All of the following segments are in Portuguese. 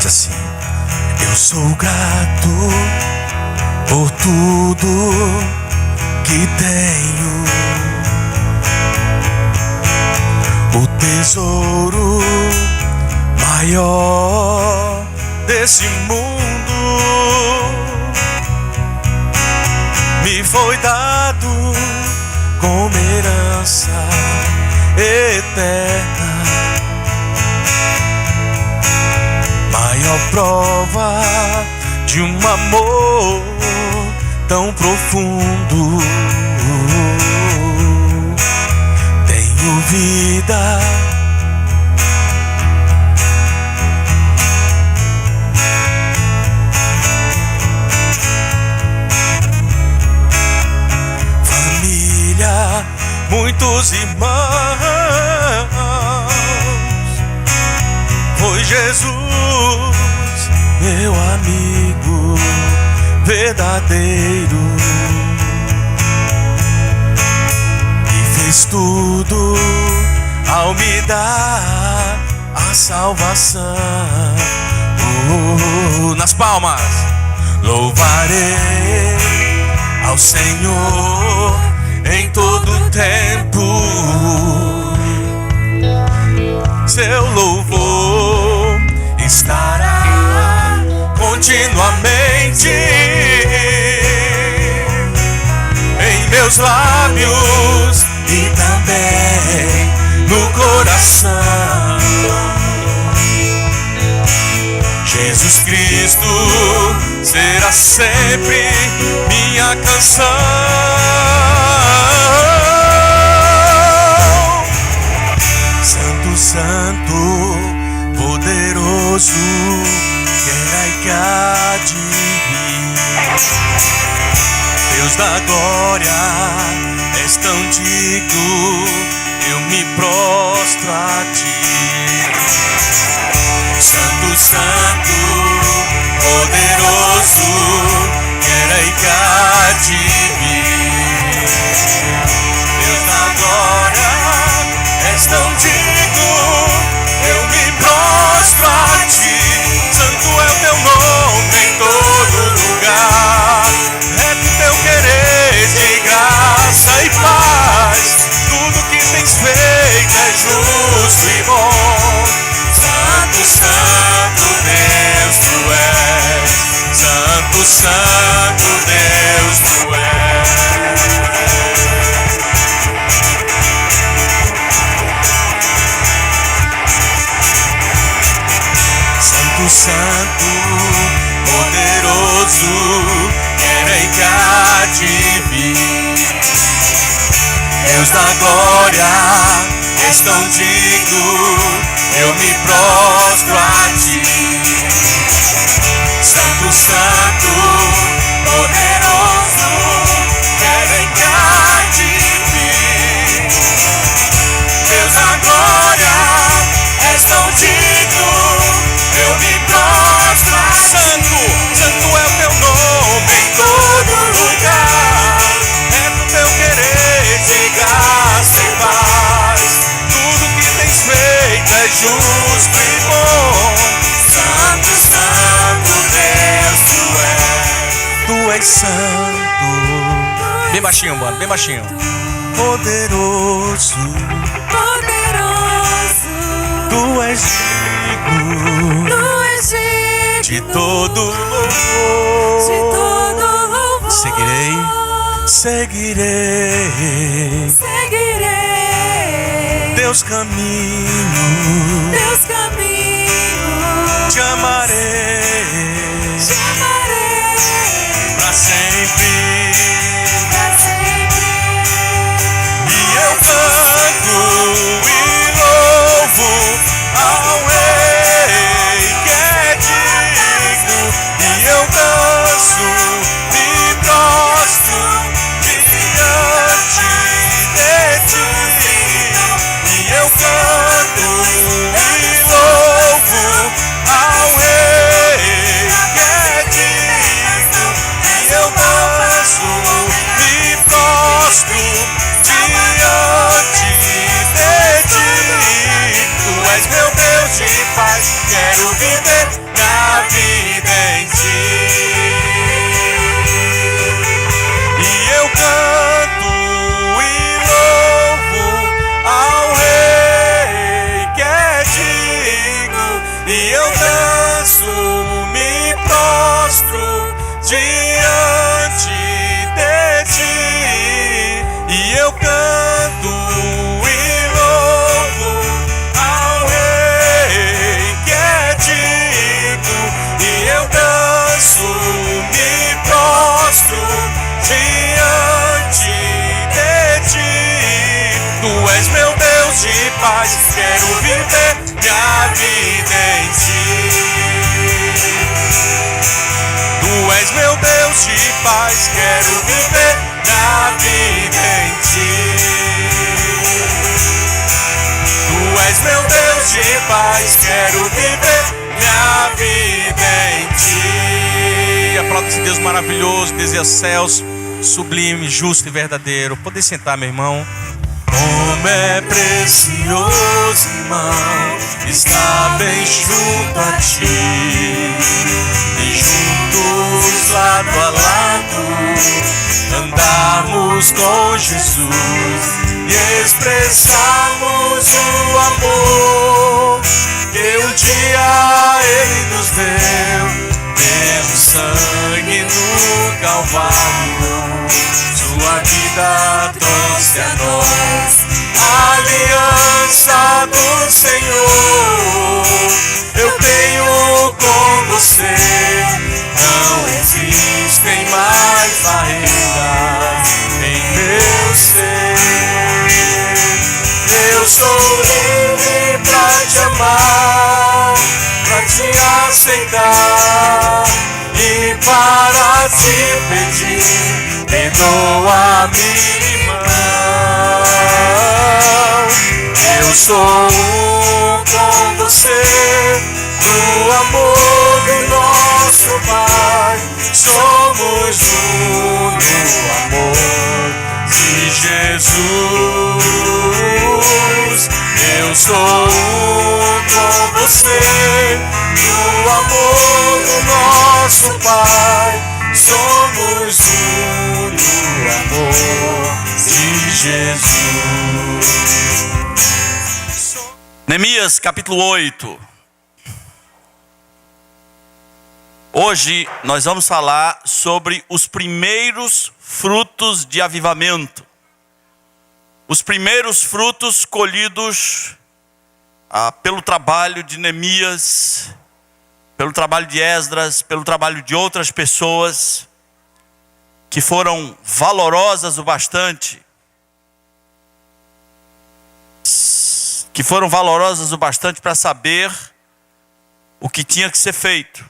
assim: eu sou grato por tudo que tenho, o tesouro maior desse mundo me foi dado como herança eterna. Maior prova de um amor tão profundo. Tenho vida, família, muitos irmãos. Foi Jesus, meu amigo verdadeiro, e fez tudo ao me dar a salvação. Nas palmas, louvarei ao Senhor em todo tempo. Seu louvor estará continuamente em meus lábios e também no coração. Jesus Cristo será sempre minha canção. Santo, Santo, poderoso, que há de vir. Deus da glória, és tão digno, eu me prostro a ti. Santo, Santo, poderoso, que há de vir. Deus da glória, és tão digno, eu me prostro a ti. Santo é o teu nome em todo lugar, é do teu querer de graça e paz. Tudo que tens feito é justo e bom. Santo, Santo Deus tu és. Santo, Santo Deus tu és. Santo, Santo, poderoso, que há de vir. Deus da glória, és tão digno, eu me prostro a ti. Santo, Santo, poderoso, que há de vir. Deus da glória, és tão digno, eu me prostro a ti. Santo, Santo é o teu nome em todo lugar, é do teu querer de graça e paz. Tudo que tens feito é justo e bom. Santo, Santo Deus tu és santo. Bem baixinho, mano, bem baixinho. Poderoso, poderoso, tu és digno, tu és digno de todo louvor. de todo louvor. Seguirei, seguirei seguirei teus caminhos, teus caminhos, te amarei te amarei pra sempre. pra sempre. E eu canto e louvo ao Rei que é digno. E eu danço, me prostro diante de ti. E eu canto e louvo ao Rei que é digno. E eu danço, me prostro diante de ti. Tu és meu Deus de paz, quero viver na e eu danço, me prostro diante de ti, e eu canto e louvo ao Rei que é digno, e eu danço, me prostro diante de ti. Tu és meu Deus de paz, quero viver minha vida em ti. Tu és meu Deus de paz, quero viver minha vida em ti. Tu és meu Deus de paz, quero viver minha vida em ti. Aplauda esse Deus maravilhoso, deseja céus, sublime, justo e verdadeiro. Pode sentar, meu irmão. Como é precioso, irmão, estar bem junto a ti, e juntos lado a lado andarmos com Jesus e expressarmos o amor que um dia Ele nos deu pelo sangue no Calvário. Sua vida trouxe a nós a aliança do Senhor. Eu tenho com você, não existem mais barreiras em meu ser. Eu sou livre pra te amar, pra te aceitar e para te pedir, perdoa-me, irmão. Eu sou um com você, no amor do nosso Pai. Somos um no amor de Jesus. Eu sou um com você, no amor do nosso Pai. Somos um no amor de Jesus. Neemias capítulo 8. Hoje nós vamos falar sobre os primeiros frutos de avivamento. Os primeiros frutos colhidos pelo trabalho de Neemias, pelo trabalho de Esdras, pelo trabalho de outras pessoas que foram valorosas o bastante, para saber o que tinha que ser feito.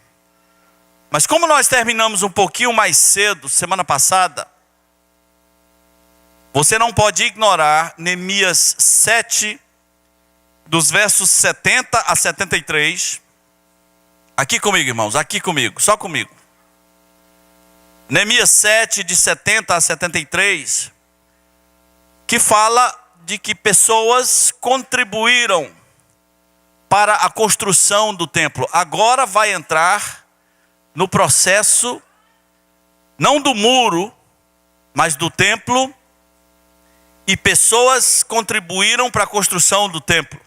Mas como nós terminamos um pouquinho mais cedo, semana passada, você não pode ignorar Neemias 7, dos versos 70 a 73. Aqui comigo, irmãos, aqui comigo, só comigo. Neemias 7, de 70 a 73, que fala de que pessoas contribuíram para a construção do templo. Agora vai entrar no processo, não do muro, mas do templo, e pessoas contribuíram para a construção do templo.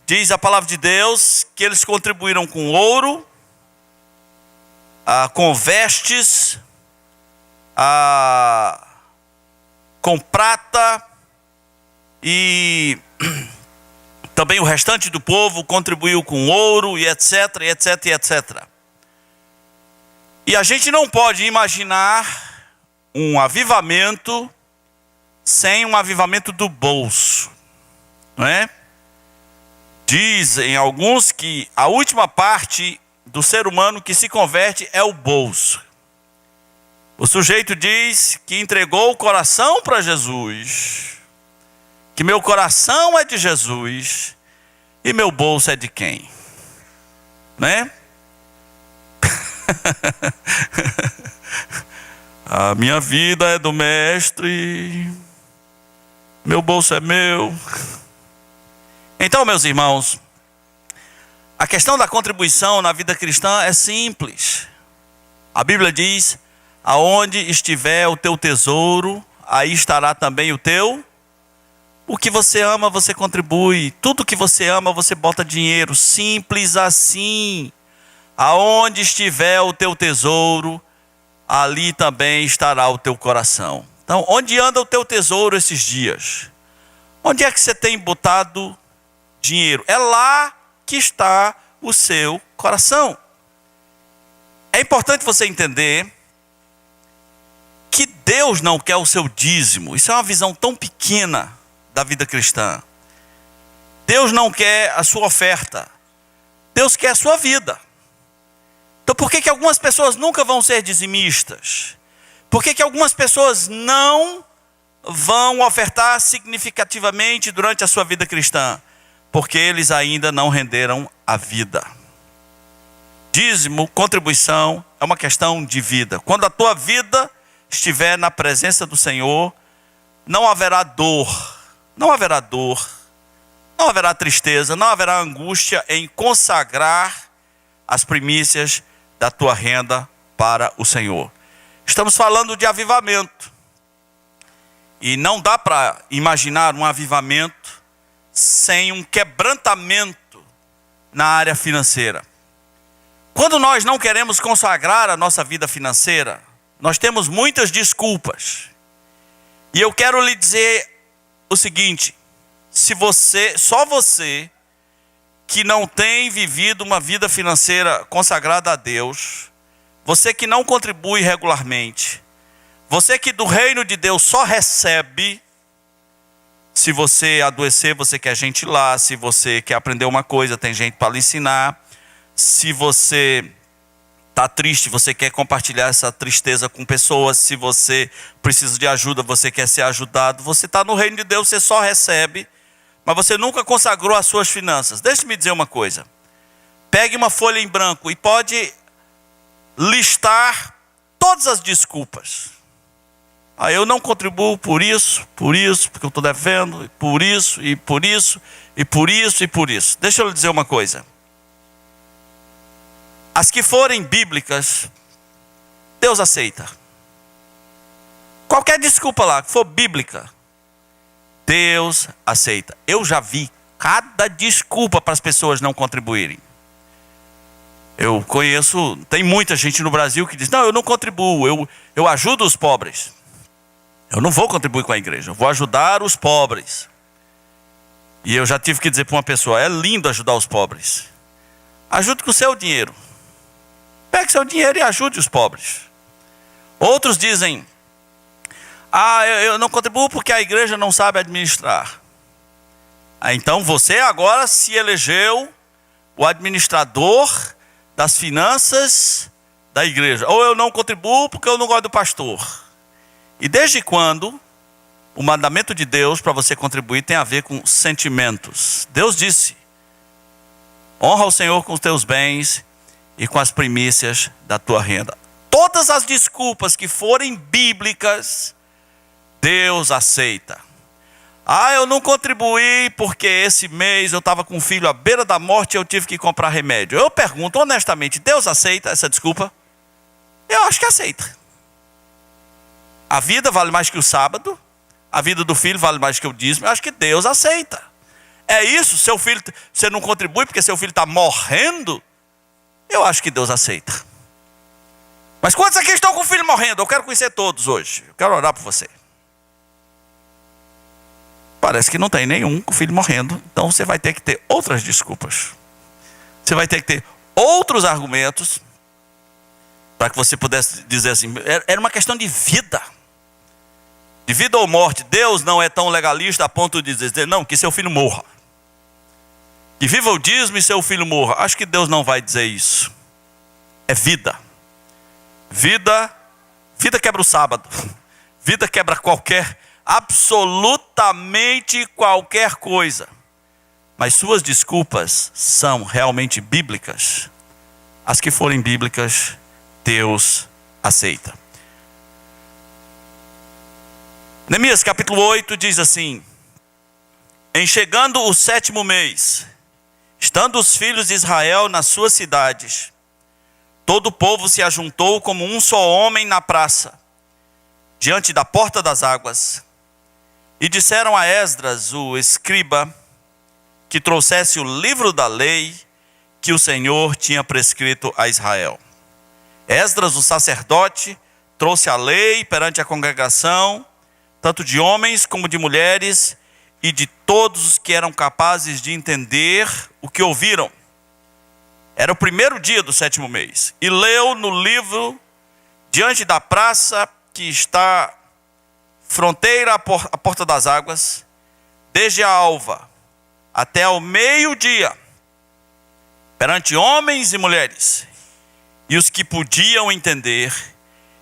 Diz a palavra de Deus que eles contribuíram com ouro, com vestes, com prata, e também o restante do povo contribuiu com ouro, e etc, e etc, e etc. E a gente não pode imaginar um avivamento sem um avivamento do bolso, não é? Dizem alguns que a última parte do ser humano que se converte é o bolso. O sujeito diz que entregou o coração para Jesus, que meu coração é de Jesus e meu bolso é de quem? Né? A minha vida é do mestre, meu bolso é meu. Então, meus irmãos, a questão da contribuição na vida cristã é simples. A Bíblia diz: aonde estiver o teu tesouro, aí estará também o teu O que você ama, você contribui. Tudo que você ama, você bota dinheiro. Simples assim. Aonde estiver o teu tesouro, ali também estará o teu coração. Então, onde anda o teu tesouro esses dias? Onde é que você tem botado dinheiro? É lá que está o seu coração. É importante você entender que Deus não quer o seu dízimo. Isso é uma visão tão pequena da vida cristã. Deus não quer a sua oferta. Deus quer a sua vida. Então por que algumas pessoas nunca vão ser dizimistas? Por que algumas pessoas não vão ofertar significativamente durante a sua vida cristã? Porque eles ainda não renderam a vida. Dízimo, contribuição, é uma questão de vida. Quando a tua vida estiver na presença do Senhor, não haverá dor, não haverá dor, não haverá tristeza, não haverá angústia em consagrar as primícias da tua renda para o Senhor. Estamos falando de avivamento. E não dá para imaginar um avivamento sem um quebrantamento na área financeira. Quando nós não queremos consagrar a nossa vida financeira, nós temos muitas desculpas. E eu quero lhe dizer o seguinte: só você que não tem vivido uma vida financeira consagrada a Deus, você que não contribui regularmente, você que do reino de Deus só recebe, se você adoecer, você quer gente lá, se você quer aprender uma coisa, tem gente para lhe ensinar, se você está triste, você quer compartilhar essa tristeza com pessoas, se você precisa de ajuda, você quer ser ajudado, você está no reino de Deus, você só recebe, mas você nunca consagrou as suas finanças. Deixe-me dizer uma coisa. Pegue uma folha em branco e pode listar todas as desculpas. Eu não contribuo por isso, porque eu estou devendo, e por isso, e por isso, e por isso, e por isso. Deixa eu lhe dizer uma coisa. As que forem bíblicas, Deus aceita. Qualquer desculpa lá, que for bíblica, Deus aceita. Eu já vi cada desculpa para as pessoas não contribuírem. Eu conheço, tem muita gente no Brasil que diz: não, eu não contribuo, eu ajudo os pobres. Eu não vou contribuir com a igreja, eu vou ajudar os pobres. E eu já tive que dizer para uma pessoa: é lindo ajudar os pobres. Ajude com o seu dinheiro. Pegue seu dinheiro e ajude os pobres. Outros dizem: eu não contribuo porque a igreja não sabe administrar. Então você agora se elegeu o administrador das finanças da igreja. Ou eu não contribuo porque eu não gosto do pastor. E desde quando o mandamento de Deus para você contribuir tem a ver com sentimentos? Deus disse: honra o Senhor com os teus bens e com as primícias da tua renda. Todas as desculpas que forem bíblicas, Deus aceita. Eu não contribuí porque esse mês eu estava com um filho à beira da morte e eu tive que comprar remédio. Eu pergunto honestamente: Deus aceita essa desculpa? Eu acho que aceita. A vida vale mais que o sábado, a vida do filho vale mais que o dízimo. Eu acho que Deus aceita. É isso, seu filho, você não contribui porque seu filho está morrendo? Eu acho que Deus aceita. Mas quantos aqui estão com o filho morrendo? Eu quero conhecer todos hoje. Eu quero orar por você. Parece que não tem nenhum com o filho morrendo. Então você vai ter que ter outras desculpas. Você vai ter que ter outros argumentos para que você pudesse dizer assim: era uma questão de vida. De vida ou morte. Deus não é tão legalista a ponto de dizer: não, que seu filho morra. Que viva o dízimo e seu filho morra. Acho que Deus não vai dizer isso. É vida. Vida quebra o sábado. Vida quebra absolutamente qualquer coisa. Mas suas desculpas são realmente bíblicas. As que forem bíblicas, Deus aceita. Neemias capítulo 8 diz assim: em chegando o 7º mês, estando os filhos de Israel nas suas cidades, todo o povo se ajuntou como um só homem na praça, diante da porta das águas. E disseram a Esdras, o escriba, que trouxesse o livro da lei que o Senhor tinha prescrito a Israel. Esdras, o sacerdote, trouxe a lei perante a congregação, tanto de homens como de mulheres, e de todos os que eram capazes de entender o que ouviram. Era o primeiro dia do 7º mês. E leu no livro, diante da praça que está fronteira à porta das águas, desde a alva até ao meio-dia, perante homens e mulheres, e os que podiam entender,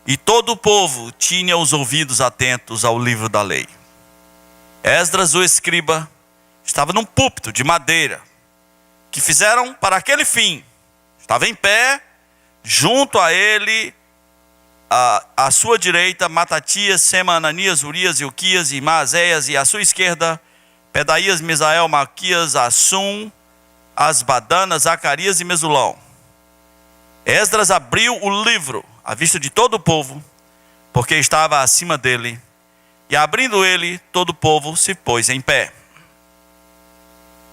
e todo o povo tinha os ouvidos atentos ao livro da lei. Esdras, o escriba, estava num púlpito de madeira, que fizeram para aquele fim. Estava em pé, junto a ele, à sua direita, Matatias, Sema, Ananias, Urias, Ilquias e Maazéias, e à sua esquerda, Pedaías, Misael, Malquias, Assum, Asbadana, Zacarias e Mesulão. Esdras abriu o livro à vista de todo o povo, porque estava acima dele, e abrindo ele, todo o povo se pôs em pé.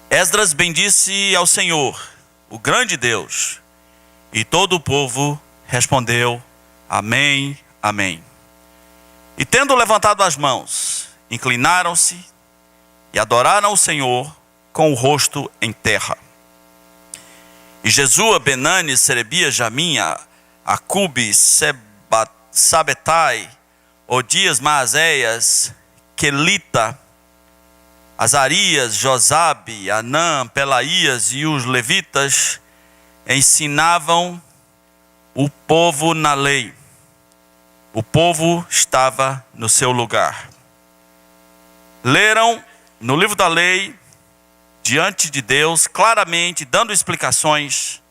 Esdras bendisse ao Senhor, o grande Deus, e todo o povo respondeu: Amém, amém. E tendo levantado as mãos, inclinaram-se e adoraram o Senhor com o rosto em terra. E Jesua, Benani, Serebias, Jamim, Acube, Sabetai, Odias, Maazéias, Quelita, Azarias, Josabe, Anã, Pelaías e os levitas ensinavam o povo na lei. O povo estava no seu lugar. Leram no livro da lei, diante de Deus, claramente, dando explicações,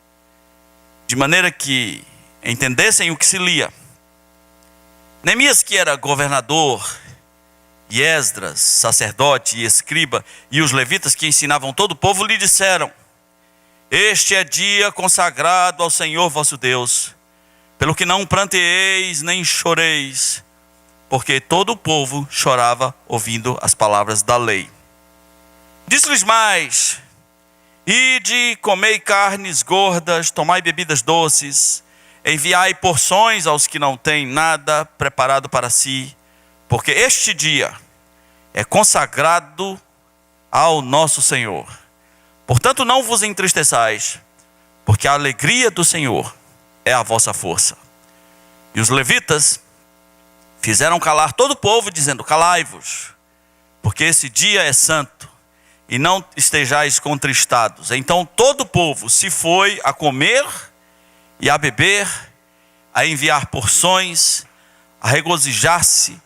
de maneira que entendessem o que se lia. Neemias, que era governador, e Esdras, sacerdote e escriba, e os levitas que ensinavam todo o povo, lhe disseram: Este é dia consagrado ao Senhor vosso Deus, pelo que não pranteeis nem choreis, porque todo o povo chorava ouvindo as palavras da lei. Disse-lhes mais: Ide, comei carnes gordas, tomai bebidas doces, enviai porções aos que não têm nada preparado para si, porque este dia é consagrado ao nosso Senhor. Portanto, não vos entristeçais, porque a alegria do Senhor é a vossa força. E os levitas fizeram calar todo o povo, dizendo: Calai-vos, porque esse dia é santo, e não estejais contristados. Então todo o povo se foi a comer e a beber, a enviar porções, a regozijar-se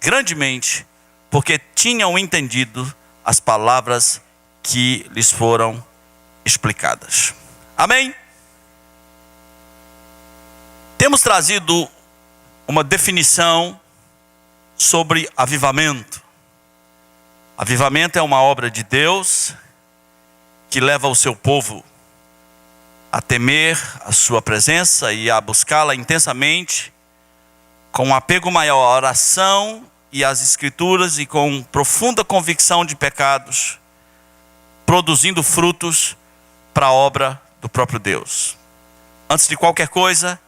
grandemente, porque tinham entendido as palavras que lhes foram explicadas. Amém? Temos trazido uma definição sobre avivamento. Avivamento é uma obra de Deus que leva o seu povo a temer a sua presença e a buscá-la intensamente, com um apego maior à oração e às escrituras, e com profunda convicção de pecados, produzindo frutos para a obra do próprio Deus. Antes de qualquer coisa,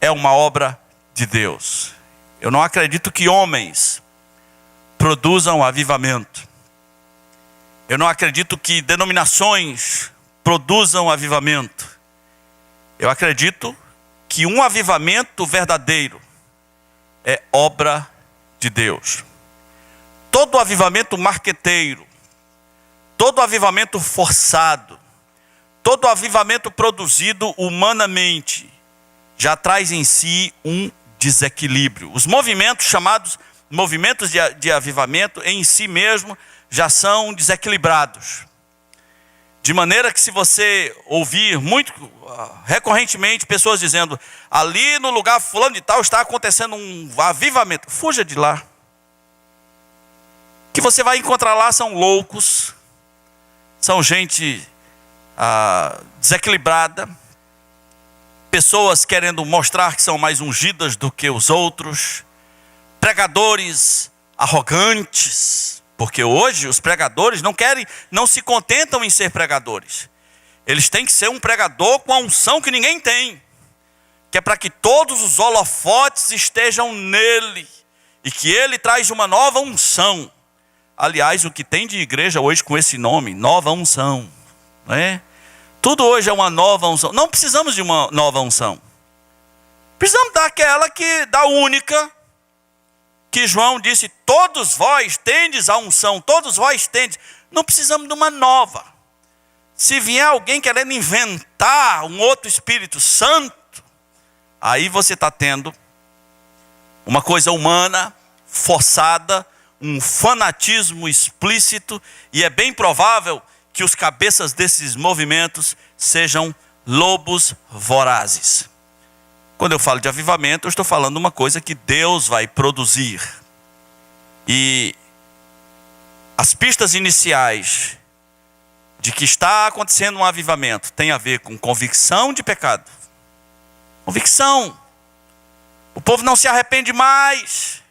é uma obra de Deus. Eu não acredito que homens produzam avivamento. Eu não acredito que denominações produzam avivamento. Eu acredito que um avivamento verdadeiro é obra de Deus. Todo avivamento marqueteiro, todo avivamento forçado, todo avivamento produzido humanamente, já traz em si um desequilíbrio. Os movimentos chamados movimentos de avivamento em si mesmo já são desequilibrados. De maneira que, se você ouvir muito recorrentemente pessoas dizendo: ali no lugar fulano de tal está acontecendo um avivamento, fuja de lá. O que você vai encontrar lá são loucos, são gente desequilibrada, pessoas querendo mostrar que são mais ungidas do que os outros, pregadores arrogantes, Porque hoje os pregadores não se contentam em ser pregadores. Eles têm que ser um pregador com a unção que ninguém tem. Que é para que todos os holofotes estejam nele. E que ele traz uma nova unção. Aliás, o que tem de igreja hoje com esse nome, nova unção. Não é? Tudo hoje é uma nova unção. Não precisamos de uma nova unção. Precisamos da única, que João disse, todos vós tendes a unção, todos vós tendes. Não precisamos de uma nova. Se vier alguém querendo inventar um outro Espírito Santo, aí você está tendo uma coisa humana, forçada, um fanatismo explícito, e é bem provável que os cabeças desses movimentos sejam lobos vorazes. Quando eu falo de avivamento, eu estou falando uma coisa que Deus vai produzir. E as pistas iniciais de que está acontecendo um avivamento tem a ver com convicção de pecado. Convicção. O povo não se arrepende mais.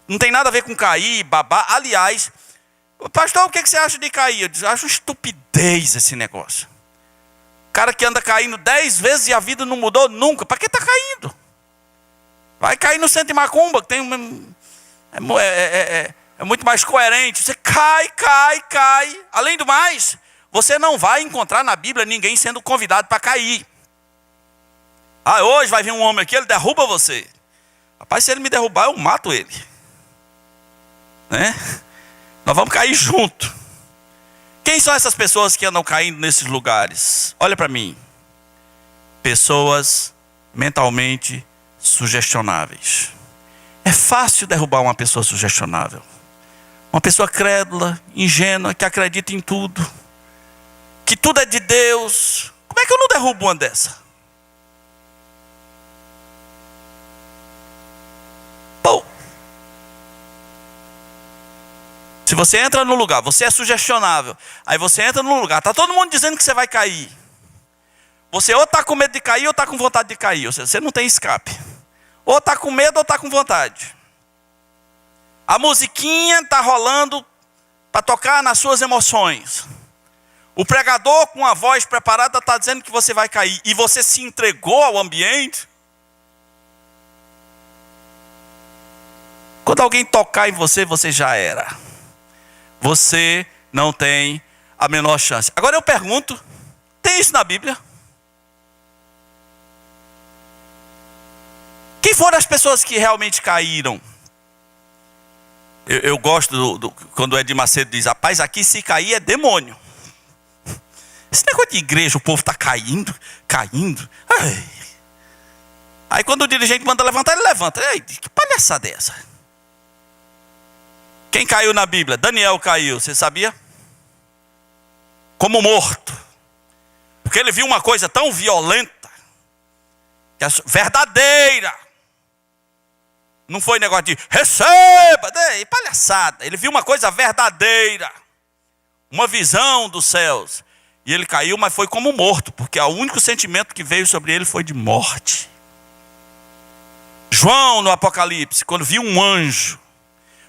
Não tem nada a ver com cair, babar. Aliás, pastor, o que você acha de cair? Eu acho estupidez esse negócio. O cara que anda caindo 10 vezes e a vida não mudou nunca. Para que está caindo? Vai cair no centro de macumba, que tem é muito mais coerente. Você cai. Além do mais, você não vai encontrar na Bíblia ninguém sendo convidado para cair. Hoje vai vir um homem aqui, ele derruba você. Rapaz, se ele me derrubar, eu mato ele. Né? Nós vamos cair junto. Quem são essas pessoas que andam caindo nesses lugares? Olha para mim. Pessoas mentalmente sugestionáveis. É fácil derrubar uma pessoa sugestionável. Uma pessoa crédula, ingênua, que acredita em tudo. Que tudo é de Deus. Como é que eu não derrubo uma dessa? Bom. Se você entra no lugar, você é sugestionável. Aí você entra no lugar, está todo mundo dizendo que você vai cair. Você ou está com medo de cair ou está com vontade de cair. Ou seja, você não tem escape. Ou está com medo ou está com vontade. A musiquinha está rolando para tocar nas suas emoções. O pregador com a voz preparada está dizendo que você vai cair. E você se entregou ao ambiente. Quando alguém tocar em você, você já era. Você não tem a menor chance. Agora eu pergunto, tem isso na Bíblia? Quem foram as pessoas que realmente caíram? Eu gosto quando o Edir Macedo diz, rapaz, aqui se cair é demônio. Esse negócio de igreja, o povo está caindo. Ai. Aí quando o dirigente manda levantar, ele levanta. Ei, que palhaçada é essa? Quem caiu na Bíblia? Daniel caiu, você sabia? Como morto. Porque ele viu uma coisa tão violenta, verdadeira. Não foi negócio de receba, palhaçada. Ele viu uma coisa verdadeira. Uma visão dos céus. E ele caiu, mas foi como morto, porque o único sentimento que veio sobre ele foi de morte. João, no Apocalipse, quando viu um anjo,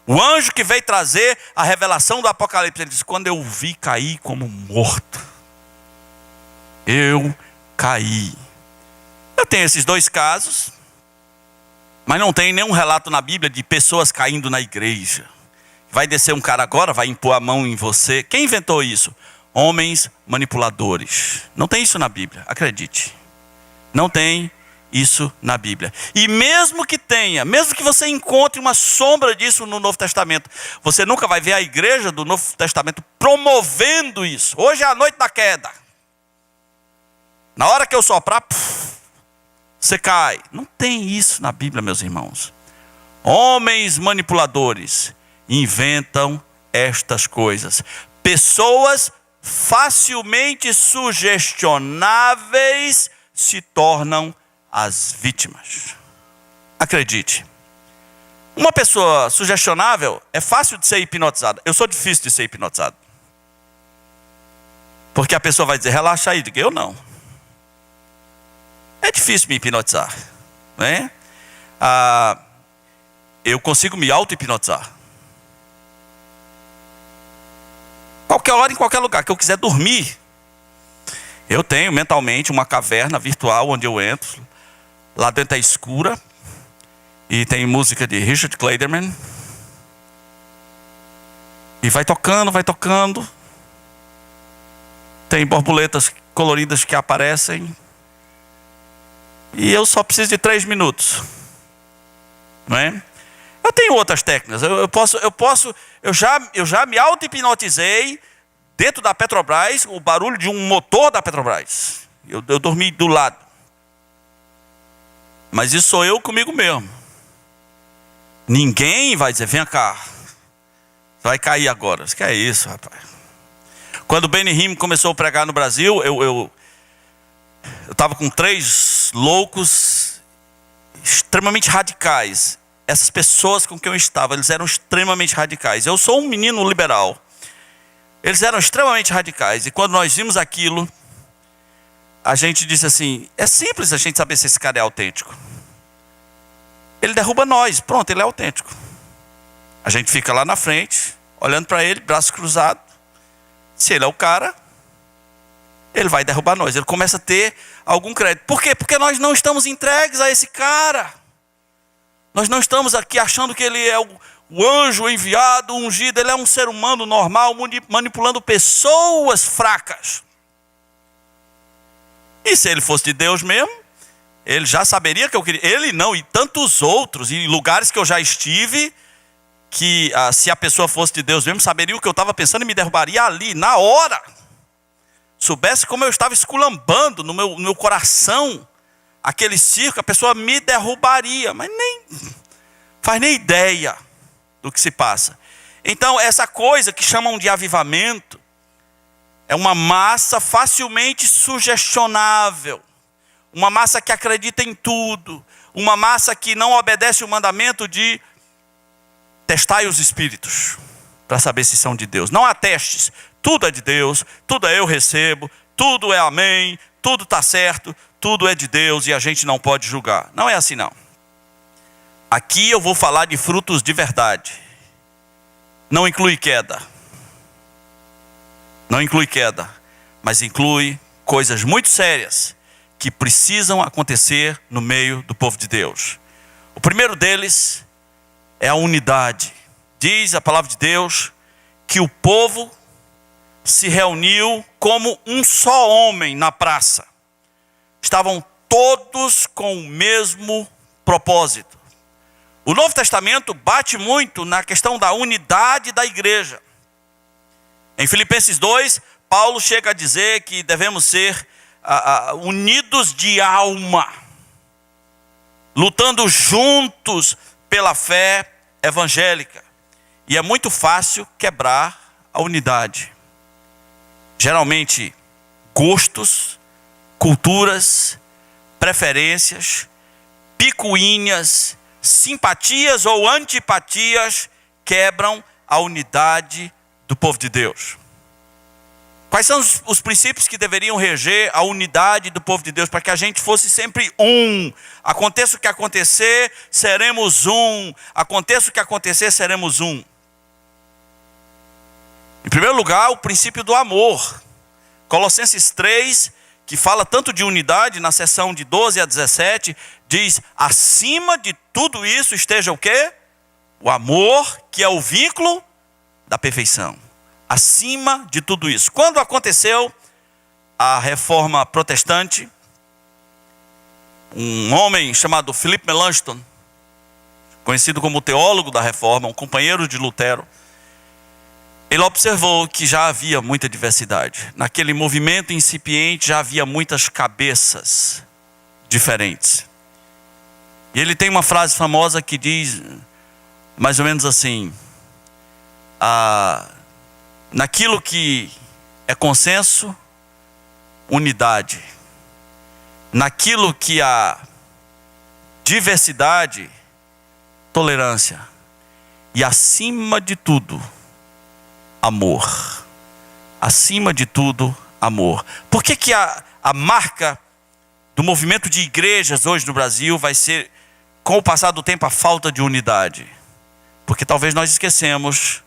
o anjo que veio trazer a revelação do Apocalipse, ele disse, quando eu vi cair como morto, eu caí. Eu tenho esses dois casos, mas não tem nenhum relato na Bíblia de pessoas caindo na igreja. Vai descer um cara agora, vai impor a mão em você. Quem inventou isso? Homens manipuladores. Não tem isso na Bíblia, acredite. Não tem isso na Bíblia. E mesmo que tenha, mesmo que você encontre uma sombra disso no Novo Testamento, você nunca vai ver a igreja do Novo Testamento promovendo isso. Hoje é a noite da queda. Na hora que eu soprar, você cai. Não tem isso na Bíblia, meus irmãos. Homens manipuladores inventam estas coisas. Pessoas facilmente sugestionáveis se tornam as vítimas. Acredite. Uma pessoa sugestionável é fácil de ser hipnotizada. Eu sou difícil de ser hipnotizado. Porque a pessoa vai dizer, relaxa aí. Eu digo, eu não. É difícil me hipnotizar. Né? Eu consigo me auto-hipnotizar. Qualquer hora, em qualquer lugar que eu quiser dormir. Eu tenho mentalmente uma caverna virtual onde eu entro. Lá dentro é escura. E tem música de Richard Clayderman. E vai tocando, vai tocando. Tem borboletas coloridas que aparecem. E eu só preciso de 3 minutos. Não é? Eu tenho outras técnicas. Eu já me auto-hipnotizei dentro da Petrobras, o barulho de um motor da Petrobras. Eu dormi do lado. Mas isso sou eu comigo mesmo. Ninguém vai dizer, vem cá. Vai cair agora. O que é isso, rapaz? Quando o Benny Hinn começou a pregar no Brasil, eu estava com 3 loucos extremamente radicais. Essas pessoas com quem eu estava, eles eram extremamente radicais. Eu sou um menino liberal. Eles eram extremamente radicais. E quando nós vimos aquilo, a gente disse assim, é simples a gente saber se esse cara é autêntico. Ele derruba nós, pronto, ele é autêntico. A gente fica lá na frente, olhando para ele, braço cruzado. Se ele é o cara, ele vai derrubar nós. Ele começa a ter algum crédito. Por quê? Porque nós não estamos entregues a esse cara. Nós não estamos aqui achando que ele é o anjo enviado, ungido. Ele é um ser humano normal, manipulando pessoas fracas. E se ele fosse de Deus mesmo, ele já saberia que eu queria. Ele não, e tantos outros, em lugares que eu já estive, que se a pessoa fosse de Deus mesmo, saberia o que eu estava pensando e me derrubaria ali, na hora. Soubesse como eu estava esculambando no meu coração, aquele circo, a pessoa me derrubaria, mas faz nem ideia do que se passa. Então, essa coisa que chamam de avivamento, é uma massa facilmente sugestionável, uma massa que acredita em tudo, uma massa que não obedece o mandamento de testai os espíritos, para saber se são de Deus. Não há testes, tudo é de Deus, tudo eu recebo, tudo é amém, tudo está certo, tudo é de Deus e a gente não pode julgar. Não é assim não. Aqui eu vou falar de frutos de verdade. Não inclui queda. Não inclui queda, mas inclui coisas muito sérias que precisam acontecer no meio do povo de Deus. O primeiro deles é a unidade. Diz a palavra de Deus que o povo se reuniu como um só homem na praça. Estavam todos com o mesmo propósito. O Novo Testamento bate muito na questão da unidade da igreja. Em Filipenses 2, Paulo chega a dizer que devemos ser unidos de alma, lutando juntos pela fé evangélica. E é muito fácil quebrar a unidade. Geralmente, gostos, culturas, preferências, picuinhas, simpatias ou antipatias quebram a unidade do povo de Deus. Quais são os princípios que deveriam reger a unidade do povo de Deus para que a gente fosse sempre um? Aconteça o que acontecer, seremos um. Aconteça o que acontecer, seremos um. Em primeiro lugar, o princípio do amor. Colossenses 3, que fala tanto de unidade, na seção de 12 a 17, diz, acima de tudo isso esteja o quê? O amor, que é o vínculo da perfeição. Acima de tudo isso. Quando aconteceu a reforma protestante, um homem chamado Philip Melanchthon, conhecido como teólogo da reforma, um companheiro de Lutero, ele observou que já havia muita diversidade. Naquele movimento incipiente já havia muitas cabeças diferentes. E ele tem uma frase famosa que diz mais ou menos assim: naquilo que é consenso, unidade. Naquilo que há diversidade, tolerância. E acima de tudo, amor. Acima de tudo, amor. Por que a marca do movimento de igrejas hoje no Brasil vai ser, com o passar do tempo, a falta de unidade? Porque talvez nós esquecemos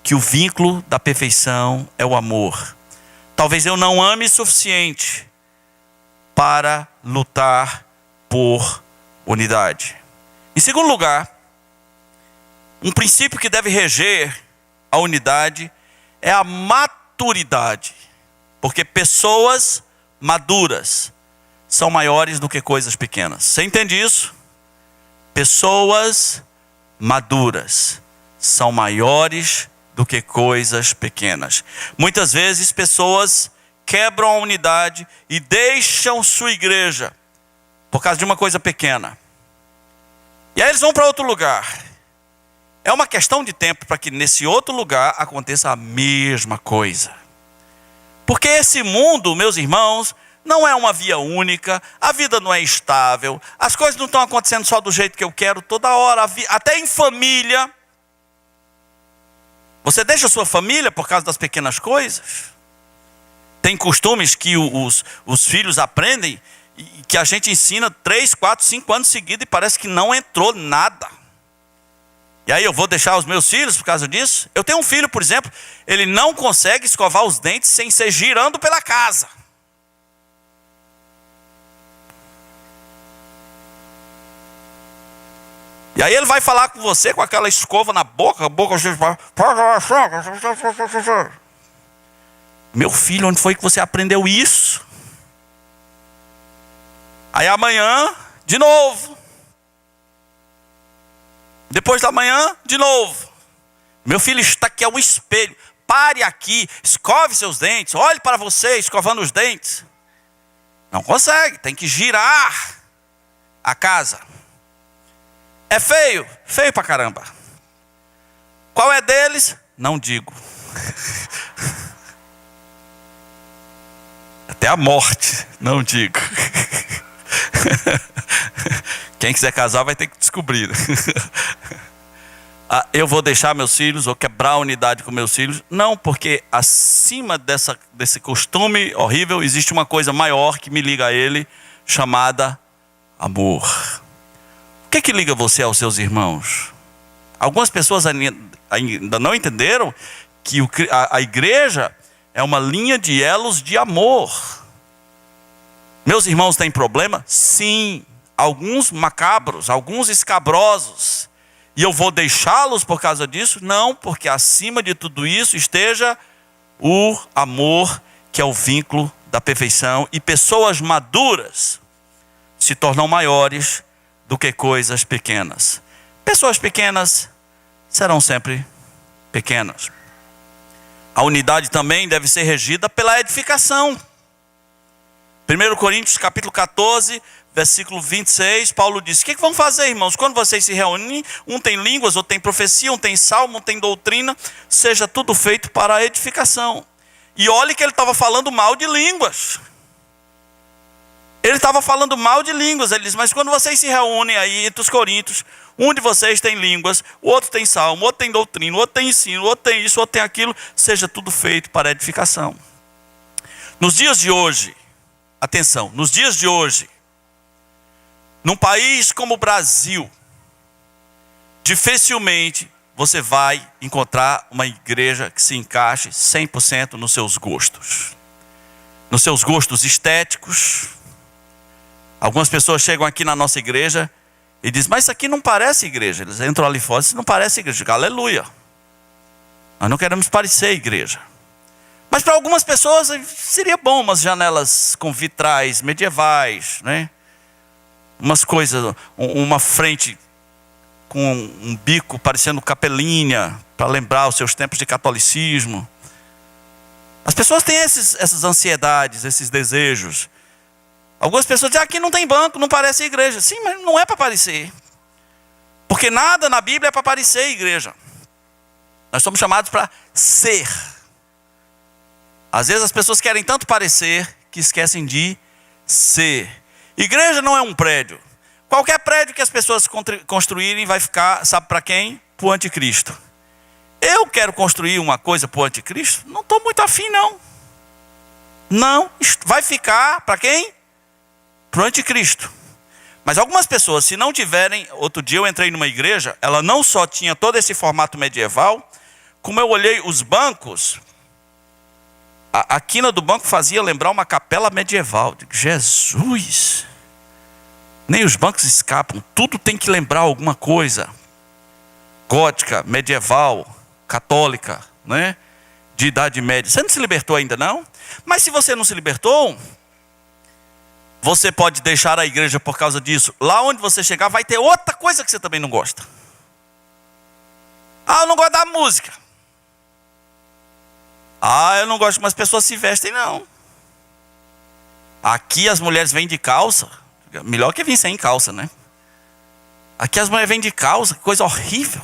que o vínculo da perfeição é o amor. Talvez eu não ame o suficiente para lutar por unidade. Em segundo lugar, um princípio que deve reger a unidade é a maturidade. Porque pessoas maduras são maiores do que coisas pequenas. Você entende isso? Pessoas maduras são maiores do que coisas pequenas. Muitas vezes pessoas quebram a unidade e deixam sua igreja por causa de uma coisa pequena. E aí eles vão para outro lugar. É uma questão de tempo para que nesse outro lugar aconteça a mesma coisa. Porque esse mundo, meus irmãos, não é uma via única, a vida não é estável, as coisas não estão acontecendo só do jeito que eu quero toda hora, até em família. Você deixa a sua família por causa das pequenas coisas? Tem costumes que os filhos aprendem, e que a gente ensina 3, 4, 5 anos seguidos e parece que não entrou nada. E aí eu vou deixar os meus filhos por causa disso? Eu tenho um filho, por exemplo, ele não consegue escovar os dentes sem ser girando pela casa. E aí ele vai falar com você com aquela escova na boca, a boca... Meu filho, onde foi que você aprendeu isso? Aí amanhã, de novo. Depois da manhã, de novo. Meu filho, está aqui é o espelho. Pare aqui, escove seus dentes. Olhe para você escovando os dentes. Não consegue, tem que girar a casa. É feio? Feio pra caramba. Qual é deles? Não digo. Até a morte, não digo. Quem quiser casar vai ter que descobrir. Eu vou deixar meus filhos, vou quebrar a unidade com meus filhos. Não, porque acima desse costume horrível, existe uma coisa maior que me liga a ele, chamada amor. O que liga você aos seus irmãos? Algumas pessoas ainda não entenderam que a igreja é uma linha de elos de amor. Meus irmãos têm problema? Sim. Alguns macabros, alguns escabrosos. E eu vou deixá-los por causa disso? Não, porque acima de tudo isso esteja o amor, que é o vínculo da perfeição. E pessoas maduras se tornam maiores do que coisas pequenas. Pessoas pequenas serão sempre pequenas. A unidade também deve ser regida pela edificação. 1 Coríntios capítulo 14, versículo 26, Paulo diz: o que vão fazer, irmãos? Quando vocês se reúnem, um tem línguas, outro tem profecia, um tem salmo, um tem doutrina, seja tudo feito para a edificação. E olhe que ele estava falando mal de línguas. Ele estava falando mal de línguas. Ele diz: mas quando vocês se reúnem aí entre os coríntios, um de vocês tem línguas, o outro tem salmo, o outro tem doutrina, o outro tem ensino, o outro tem isso, o outro tem aquilo, seja tudo feito para a edificação. Nos dias de hoje, atenção, nos dias de hoje, num país como o Brasil, dificilmente você vai encontrar uma igreja que se encaixe 100% nos seus gostos. Nos seus gostos estéticos. Algumas pessoas chegam aqui na nossa igreja e dizem: mas isso aqui não parece igreja. Eles entram ali fora e dizem: não parece igreja. Aleluia. Nós não queremos parecer igreja. Mas para algumas pessoas seria bom umas janelas com vitrais medievais, né? Umas coisas, uma frente com um bico parecendo capelinha, para lembrar os seus tempos de catolicismo. As pessoas têm essas ansiedades, esses desejos. Algumas pessoas dizem: aqui não tem banco, não parece igreja. Sim, mas não é para parecer. Porque nada na Bíblia é para parecer igreja. Nós somos chamados para ser. Às vezes as pessoas querem tanto parecer que esquecem de ser. Igreja não é um prédio. Qualquer prédio que as pessoas construírem vai ficar, sabe para quem? Para o anticristo. Eu quero construir uma coisa para o anticristo? Não estou muito afim, não. Não, vai ficar para quem? Para o anticristo. Mas algumas pessoas, se não tiverem... Outro dia eu entrei numa igreja, ela não só tinha todo esse formato medieval, como eu olhei os bancos, a quina do banco fazia lembrar uma capela medieval. Digo, Jesus! Nem os bancos escapam, tudo tem que lembrar alguma coisa. Gótica, medieval, católica, né? De idade média. Você não se libertou ainda não? Mas se você não se libertou, você pode deixar a igreja por causa disso. Lá onde você chegar vai ter outra coisa que você também não gosta. Ah, eu não gosto da música. Ah, eu não gosto como as pessoas se vestem, não. Aqui as mulheres vêm de calça. Melhor que vir sem calça, né? Aqui as mulheres vêm de calça, que coisa horrível.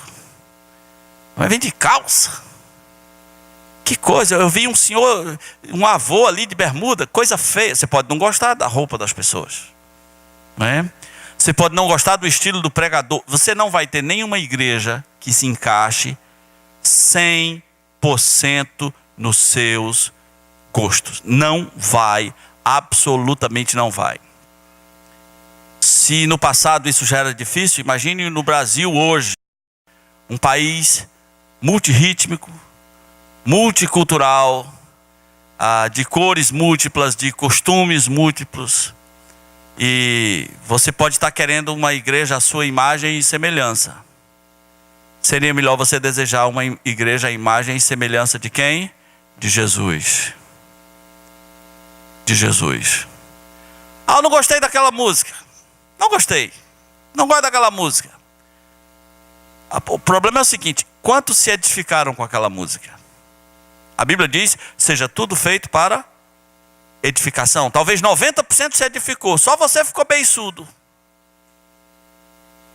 Mas vem de calça. Que coisa, eu vi um senhor, um avô ali de bermuda, coisa feia. Você pode não gostar da roupa das pessoas, né? Você pode não gostar do estilo do pregador. Você não vai ter nenhuma igreja que se encaixe 100% nos seus gostos. Não vai, absolutamente não vai. Se no passado isso já era difícil, imagine no Brasil hoje, um país multirrítmico, multicultural, de cores múltiplas, de costumes múltiplos. E você pode estar querendo uma igreja à sua imagem e semelhança. Seria melhor você desejar uma igreja à imagem e semelhança de quem? De Jesus. De Jesus. Ah, eu não gostei daquela música. Não gostei. Não gosto daquela música. O problema é o seguinte: quantos se edificaram com aquela música? A Bíblia diz, seja tudo feito para edificação. Talvez 90% se edificou, só você ficou beiçudo.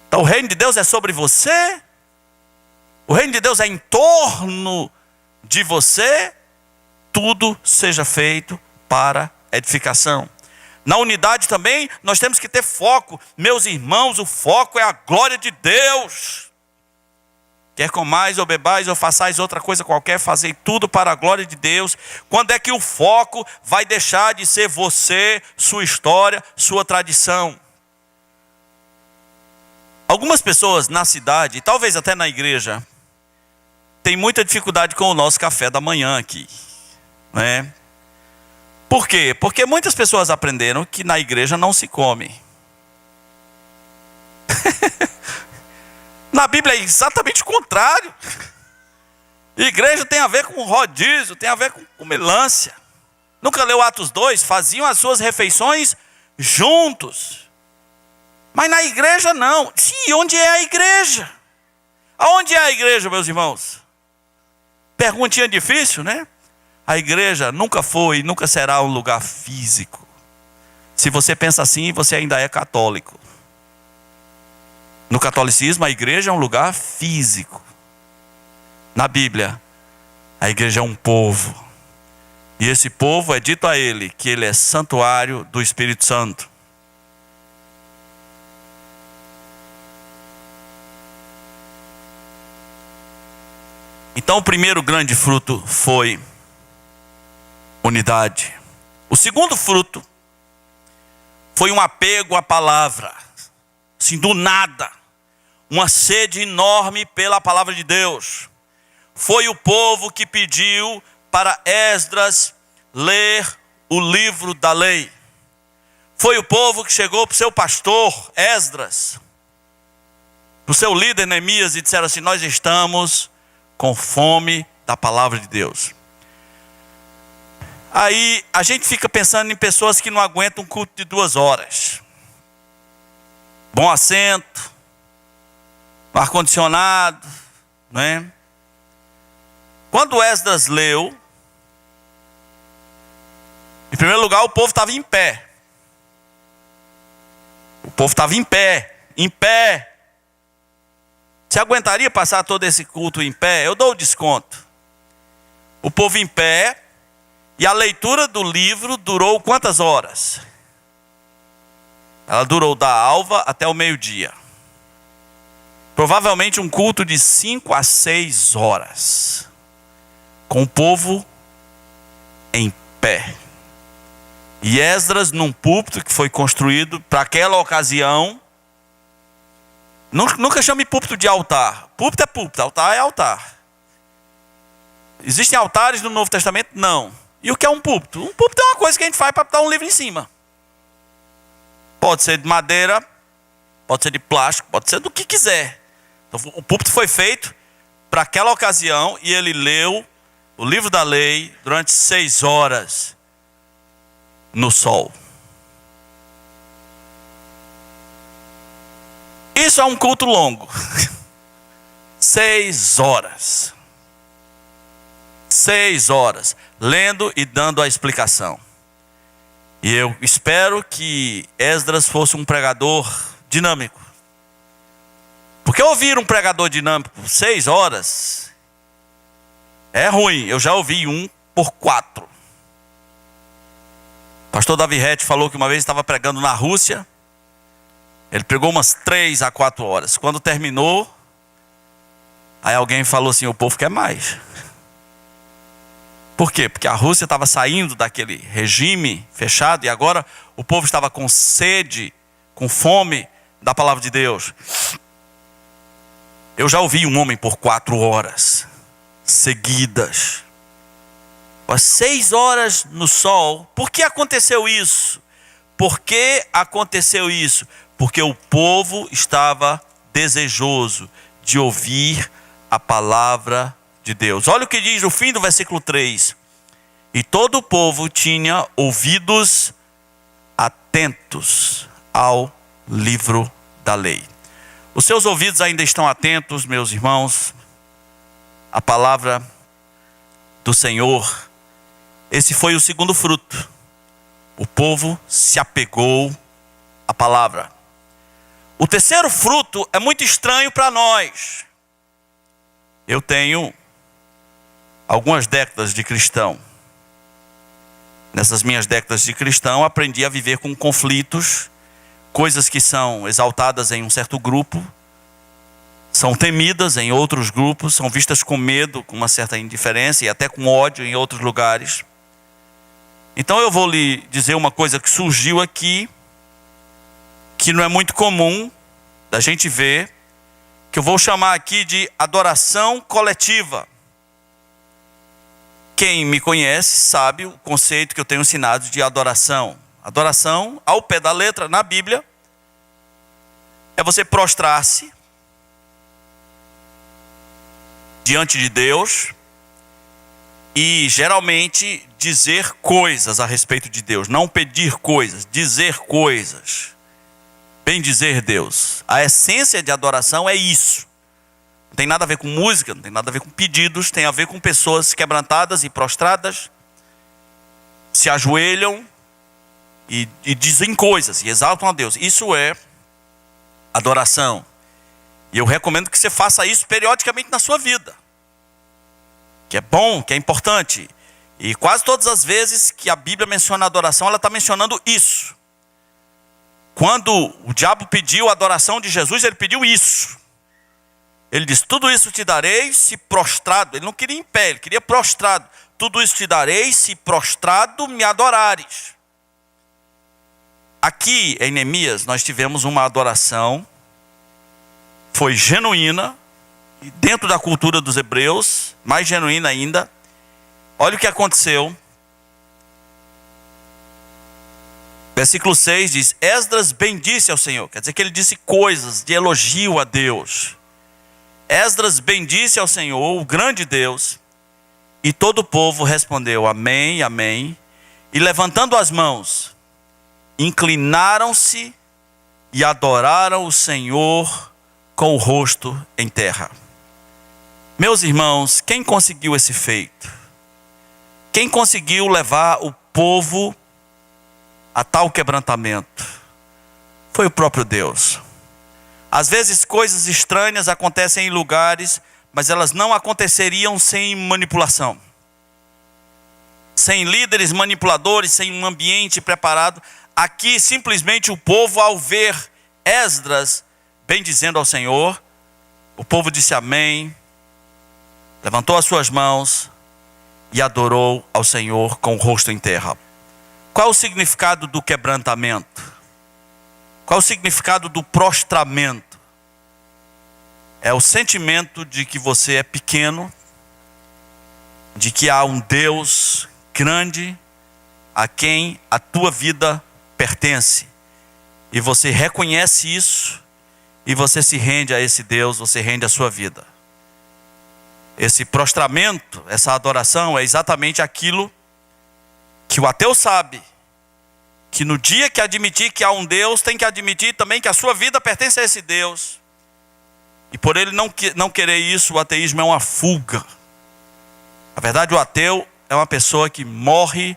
Então o reino de Deus é sobre você, o reino de Deus é em torno de você, tudo seja feito para edificação. Na unidade também nós temos que ter foco. Meus irmãos, o foco é a glória de Deus. Quer comais ou bebais ou façais outra coisa qualquer, fazei tudo para a glória de Deus. Quando é que o foco vai deixar de ser você, sua história, sua tradição? Algumas pessoas na cidade, e talvez até na igreja, têm muita dificuldade com o nosso café da manhã aqui, né? Por quê? Porque muitas pessoas aprenderam que na igreja não se come. Na Bíblia é exatamente o contrário. Igreja tem a ver com rodízio, tem a ver com comelância. Nunca leu Atos 2? Faziam as suas refeições juntos. Mas na igreja não. Sim, onde é a igreja? Aonde é a igreja, meus irmãos? Perguntinha difícil, né? A igreja nunca foi e nunca será um lugar físico. Se você pensa assim, você ainda é católico. No catolicismo, a igreja é um lugar físico. Na Bíblia, a igreja é um povo. E esse povo é dito a ele que ele é santuário do Espírito Santo. Então o primeiro grande fruto foi unidade. O segundo fruto foi um apego à palavra. Assim, do nada. Uma sede enorme pela palavra de Deus. Foi o povo que pediu para Esdras ler o livro da lei. Foi o povo que chegou para o seu pastor Esdras, para o seu líder Neemias, e disseram assim: nós estamos com fome da palavra de Deus. Aí a gente fica pensando em pessoas que não aguentam um culto de 2 horas. Bom assento, ar-condicionado, né? Quando Esdras leu, em primeiro lugar o povo estava em pé. O povo estava em pé, em pé. Você aguentaria passar todo esse culto em pé? Eu dou o desconto. O povo em pé, e a leitura do livro durou quantas horas? Ela durou da alva até o meio-dia. Provavelmente um culto de 5 a 6 horas. Com o povo em pé. E Esdras num púlpito que foi construído para aquela ocasião. Nunca chame púlpito de altar. Púlpito é púlpito, altar é altar. Existem altares no Novo Testamento? Não. E o que é um púlpito? Um púlpito é uma coisa que a gente faz para botar um livro em cima. Pode ser de madeira, pode ser de plástico, pode ser do que quiser. Então, o púlpito foi feito para aquela ocasião e ele leu o livro da lei durante 6 horas no sol. Isso é um culto longo. 6 horas. 6 horas, lendo e dando a explicação. E eu espero que Esdras fosse um pregador dinâmico. Porque ouvir um pregador dinâmico por 6 horas é ruim. Eu já ouvi um por 4. O pastor Davi Rett falou que uma vez estava pregando na Rússia. Ele pregou umas 3 a 4 horas. Quando terminou, aí alguém falou assim: o povo quer mais. Por quê? Porque a Rússia estava saindo daquele regime fechado e agora o povo estava com sede, com fome da palavra de Deus. Eu já ouvi um homem por 4 horas seguidas. 6 horas no sol. Por que aconteceu isso? Por que aconteceu isso? Porque o povo estava desejoso de ouvir a palavra de Deus. Olha o que diz no fim do versículo 3. E todo o povo tinha ouvidos atentos ao livro da lei. Os seus ouvidos ainda estão atentos, meus irmãos, à palavra do Senhor. Esse foi o segundo fruto. O povo se apegou à palavra. O terceiro fruto é muito estranho para nós. Eu tenho algumas décadas de cristão. Nessas minhas décadas de cristão, aprendi a viver com conflitos, coisas que são exaltadas em um certo grupo, são temidas em outros grupos, são vistas com medo, com uma certa indiferença e até com ódio em outros lugares. Então eu vou lhe dizer uma coisa que surgiu aqui, que não é muito comum da gente ver, que eu vou chamar aqui de adoração coletiva. Quem me conhece sabe o conceito que eu tenho ensinado de adoração. Adoração, ao pé da letra, na Bíblia, é você prostrar-se diante de Deus e geralmente dizer coisas a respeito de Deus. Não pedir coisas, dizer coisas. Bem dizer Deus. A essência de adoração é isso. Não tem nada a ver com música, não tem nada a ver com pedidos, tem a ver com pessoas quebrantadas e prostradas, se ajoelham e dizem coisas, e exaltam a Deus. Isso é adoração. E eu recomendo que você faça isso periodicamente na sua vida. Que é bom, que é importante. E quase todas as vezes que a Bíblia menciona adoração, ela está mencionando isso. Quando o diabo pediu a adoração de Jesus, ele pediu isso. Ele disse: tudo isso te darei se prostrado. Ele não queria em pé, ele queria prostrado. Tudo isso te darei se prostrado me adorares. Aqui em Neemias nós tivemos uma adoração, foi genuína, e dentro da cultura dos hebreus, mais genuína ainda. Olha o que aconteceu. Versículo 6 diz: Esdras bendisse ao Senhor. Quer dizer que ele disse coisas de elogio a Deus. Esdras bendisse ao Senhor, o grande Deus, e todo o povo respondeu: amém, amém. E levantando as mãos, inclinaram-se e adoraram o Senhor com o rosto em terra. Meus irmãos, quem conseguiu esse feito? Quem conseguiu levar o povo a tal quebrantamento? Foi o próprio Deus. Às vezes coisas estranhas acontecem em lugares, mas elas não aconteceriam sem manipulação. Sem líderes manipuladores, sem um ambiente preparado. Aqui simplesmente o povo, ao ver Esdras bendizendo ao Senhor, o povo disse amém, levantou as suas mãos e adorou ao Senhor com o rosto em terra. Qual o significado do quebrantamento? Qual o significado do prostramento? É o sentimento de que você é pequeno, de que há um Deus grande a quem a tua vida pertence. E você reconhece isso e você se rende a esse Deus, você rende a sua vida. Esse prostramento, essa adoração é exatamente aquilo que o ateu sabe, que no dia que admitir que há um Deus, tem que admitir também que a sua vida pertence a esse Deus. E por ele não querer isso, o ateísmo é uma fuga. Na verdade, o ateu é uma pessoa que morre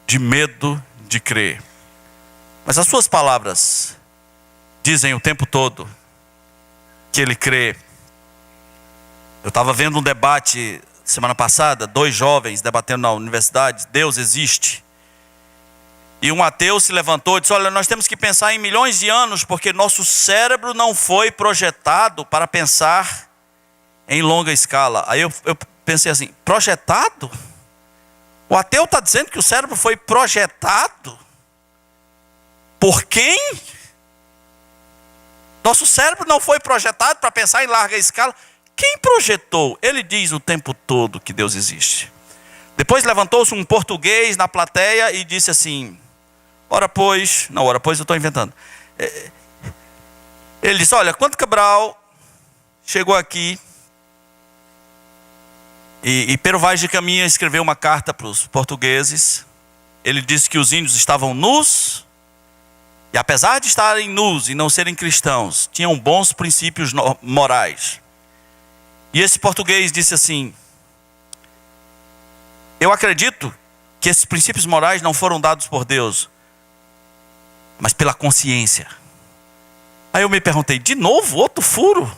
de medo de crer. Mas as suas palavras dizem o tempo todo que ele crê. Eu estava vendo um debate semana passada, 2 jovens debatendo na universidade, Deus existe. E um ateu se levantou e disse, olha, nós temos que pensar em milhões de anos, porque nosso cérebro não foi projetado para pensar em longa escala. Aí eu pensei assim, projetado? O ateu está dizendo que o cérebro foi projetado? Por quem? Nosso cérebro não foi projetado para pensar em larga escala. Quem projetou? Ele diz o tempo todo que Deus existe. Depois levantou-se um português na plateia e disse assim, ora pois eu estou inventando. Ele disse, olha, quando Cabral chegou aqui, e Pero Vaz de Caminha escreveu uma carta para os portugueses, ele disse que os índios estavam nus, e apesar de estarem nus e não serem cristãos, tinham bons princípios morais. E esse português disse assim, eu acredito que esses princípios morais não foram dados por Deus, mas pela consciência. Aí eu me perguntei, de novo, outro furo?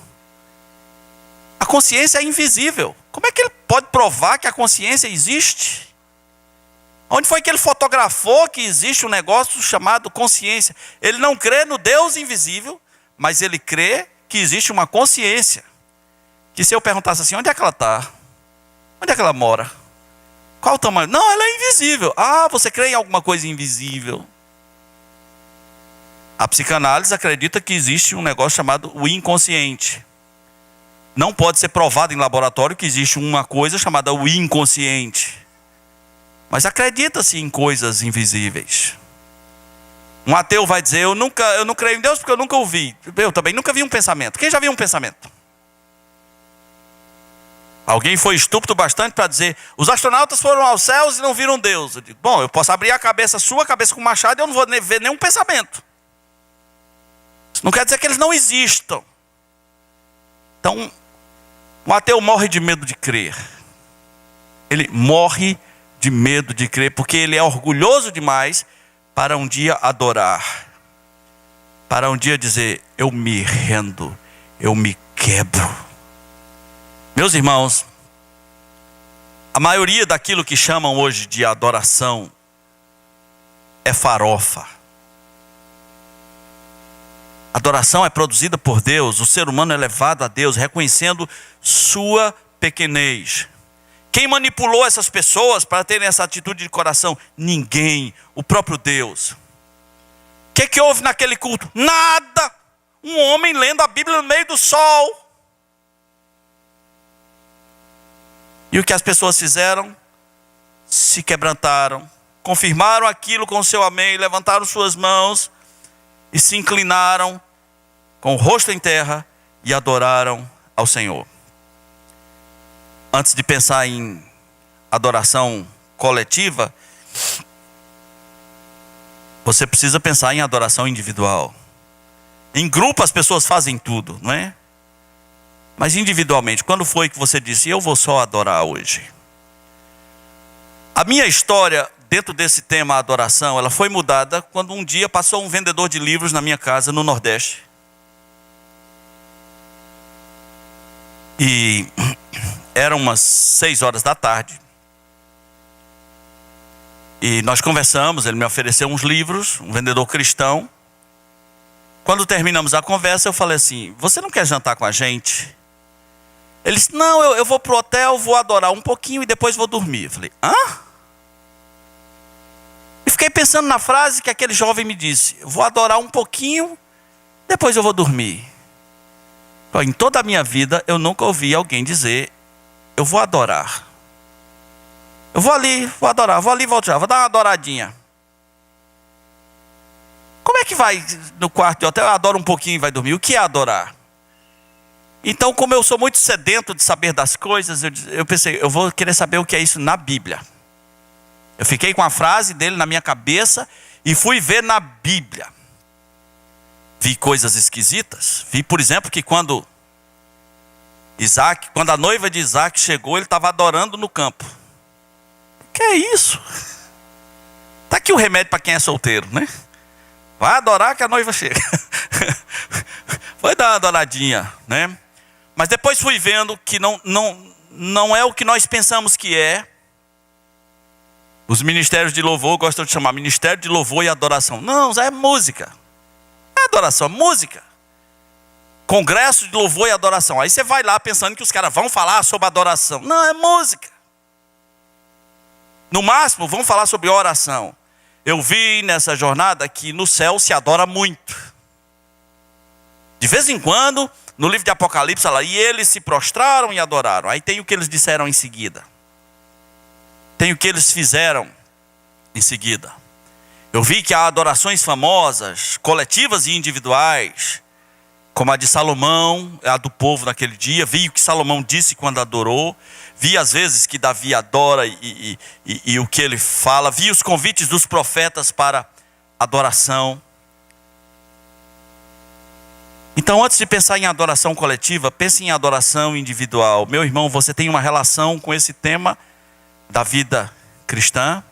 A consciência é invisível. Como é que ele pode provar que a consciência existe? Onde foi que ele fotografou que existe um negócio chamado consciência? Ele não crê no Deus invisível, mas ele crê que existe uma consciência. Que se eu perguntasse assim, onde é que ela está? Onde é que ela mora? Qual o tamanho? Não, ela é invisível. Ah, você crê em alguma coisa invisível? A psicanálise acredita que existe um negócio chamado o inconsciente. Não pode ser provado em laboratório que existe uma coisa chamada o inconsciente. Mas acredita-se em coisas invisíveis. Um ateu vai dizer, eu não creio em Deus porque eu nunca ouvi. Eu também nunca vi um pensamento. Quem já viu um pensamento? Alguém foi estúpido bastante para dizer, os astronautas foram aos céus e não viram Deus. Eu digo, bom, eu posso abrir a sua cabeça com machado e eu não vou ver nenhum pensamento. Isso não quer dizer que eles não existam. Então, um ateu morre de medo de crer. Ele morre de medo de crer, porque ele é orgulhoso demais para um dia adorar. Para um dia dizer, eu me rendo, eu me quebro. Meus irmãos, a maioria daquilo que chamam hoje de adoração é farofa. Adoração é produzida por Deus, o ser humano é levado a Deus, reconhecendo sua pequenez. Quem manipulou essas pessoas para terem essa atitude de coração? Ninguém, o próprio Deus. O que houve naquele culto? Nada! Um homem lendo a Bíblia no meio do sol. E o que as pessoas fizeram? Se quebrantaram, confirmaram aquilo com o seu amém, levantaram suas mãos e se inclinaram com o rosto em terra e adoraram ao Senhor. Antes de pensar em adoração coletiva, você precisa pensar em adoração individual. Em grupo as pessoas fazem tudo, não é? Mas individualmente, quando foi que você disse, eu vou só adorar hoje? A minha história dentro desse tema adoração, ela foi mudada quando um dia passou um vendedor de livros na minha casa no Nordeste. E eram umas 6 horas da tarde. E nós conversamos, ele me ofereceu uns livros, um vendedor cristão. Quando terminamos a conversa, eu falei assim, você não quer jantar com a gente? Ele disse, não, eu vou pro hotel, vou adorar um pouquinho e depois vou dormir. Eu falei, hã? E fiquei pensando na frase que aquele jovem me disse, eu vou adorar um pouquinho, depois eu vou dormir. Em toda a minha vida, eu nunca ouvi alguém dizer, eu vou adorar. Eu vou ali, vou adorar, vou ali e volto já, vou dar uma adoradinha. Como é que vai no quarto de hotel? Eu adoro um pouquinho e vai dormir. O que é adorar? Então, como eu sou muito sedento de saber das coisas, eu pensei, eu vou querer saber o que é isso na Bíblia. Eu fiquei com a frase dele na minha cabeça e fui ver na Bíblia. Vi coisas esquisitas. Vi, por exemplo, que quando a noiva de Isaac chegou, ele estava adorando no campo. Que é isso? Tá aqui o remédio para quem é solteiro, né? Vai adorar que a noiva chega. Vai dar uma adoradinha, né? Mas depois fui vendo que não é o que nós pensamos que é. Os ministérios de louvor gostam de chamar ministério de louvor e adoração. Não, é música. É adoração, música. Congresso de louvor e adoração. Aí você vai lá pensando que os caras vão falar sobre adoração. Não, é música. No máximo, vão falar sobre oração. Eu vi nessa jornada que no céu se adora muito. De vez em quando, no livro de Apocalipse, fala, e eles se prostraram e adoraram. Aí tem o que eles disseram em seguida. Tem o que eles fizeram em seguida. Eu vi que há adorações famosas, coletivas e individuais, como a de Salomão, a do povo naquele dia. Vi o que Salomão disse quando adorou. Vi as vezes que Davi adora e o que ele fala. Vi os convites dos profetas para adoração. Então, antes de pensar em adoração coletiva, pense em adoração individual. Meu irmão, você tem uma relação com esse tema da vida cristã?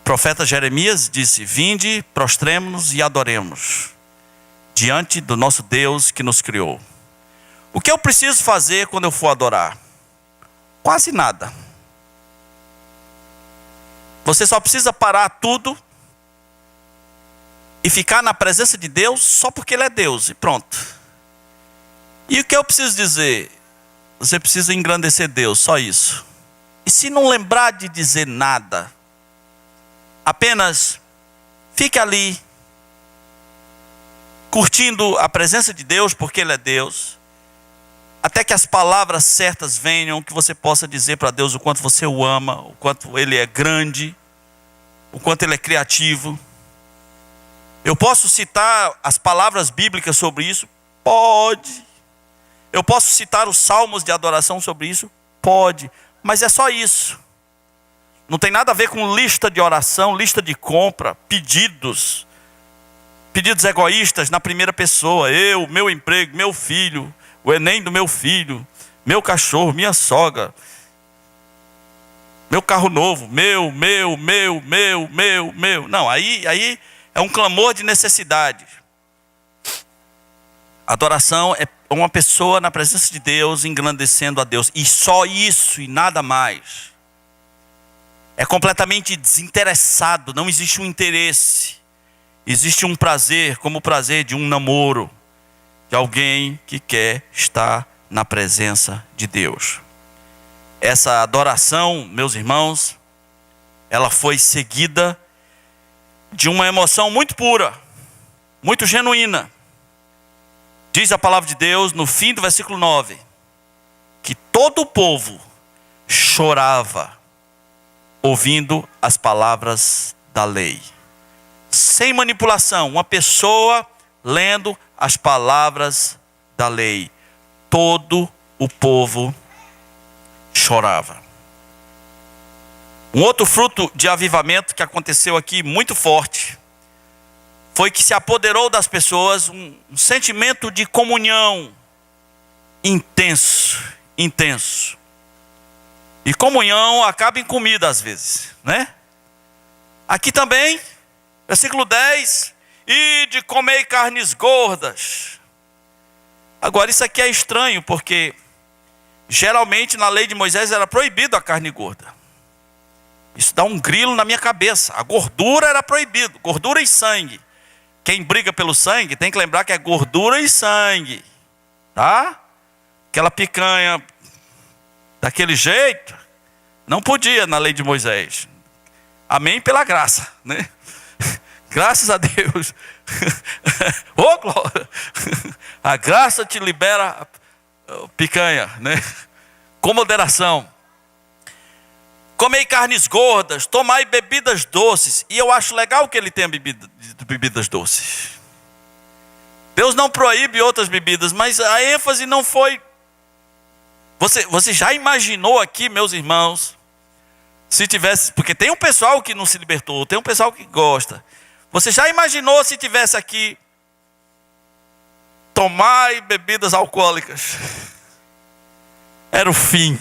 O profeta Jeremias disse, vinde, prostremo-nos e adoremos diante do nosso Deus que nos criou. O que eu preciso fazer quando eu for adorar? Quase nada. Você só precisa parar tudo e ficar na presença de Deus só porque Ele é Deus e pronto. E o que eu preciso dizer? Você precisa engrandecer Deus, só isso. E se não lembrar de dizer nada, apenas fique ali, curtindo a presença de Deus, porque Ele é Deus, até que as palavras certas venham, que você possa dizer para Deus o quanto você o ama, o quanto Ele é grande, o quanto Ele é criativo. Eu posso citar as palavras bíblicas sobre isso? Pode. Eu posso citar os salmos de adoração sobre isso? Pode. Mas é só isso. Não tem nada a ver com lista de oração, lista de compra, pedidos egoístas na primeira pessoa. Eu, meu emprego, meu filho, o Enem do meu filho, meu cachorro, minha sogra, meu carro novo, meu. Não, aí é um clamor de necessidade. Adoração é uma pessoa na presença de Deus, engrandecendo a Deus. E só isso e nada mais. É completamente desinteressado, não existe um interesse. Existe um prazer, como o prazer de um namoro, de alguém que quer estar na presença de Deus. Essa adoração, meus irmãos, ela foi seguida de uma emoção muito pura, muito genuína. Diz a palavra de Deus no fim do versículo 9, que todo o povo chorava ouvindo as palavras da lei. Sem manipulação, uma pessoa lendo as palavras da lei. Todo o povo chorava. Um outro fruto de avivamento que aconteceu aqui muito forte foi que se apoderou das pessoas um sentimento de comunhão intenso. E comunhão acaba em comida às vezes, né? Aqui também, versículo 10, e de comer carnes gordas. Agora isso aqui é estranho, porque geralmente na lei de Moisés era proibido a carne gorda. Isso dá um grilo na minha cabeça. A gordura era proibido, gordura e sangue. Quem briga pelo sangue tem que lembrar que é gordura e sangue, tá? Aquela picanha daquele jeito não podia na lei de Moisés. Amém pela graça, né? Graças a Deus. Oh, glória. A graça te libera picanha, né? Com moderação. comei carnes gordas, tomai bebidas doces. E eu acho legal que ele tenha bebidas doces. Deus não proíbe outras bebidas, mas a ênfase não foi... Você já imaginou aqui, meus irmãos, se tivesse... Porque tem um pessoal que não se libertou, tem um pessoal que gosta. Você já imaginou se tivesse aqui... Tomai bebidas alcoólicas. Era o fim.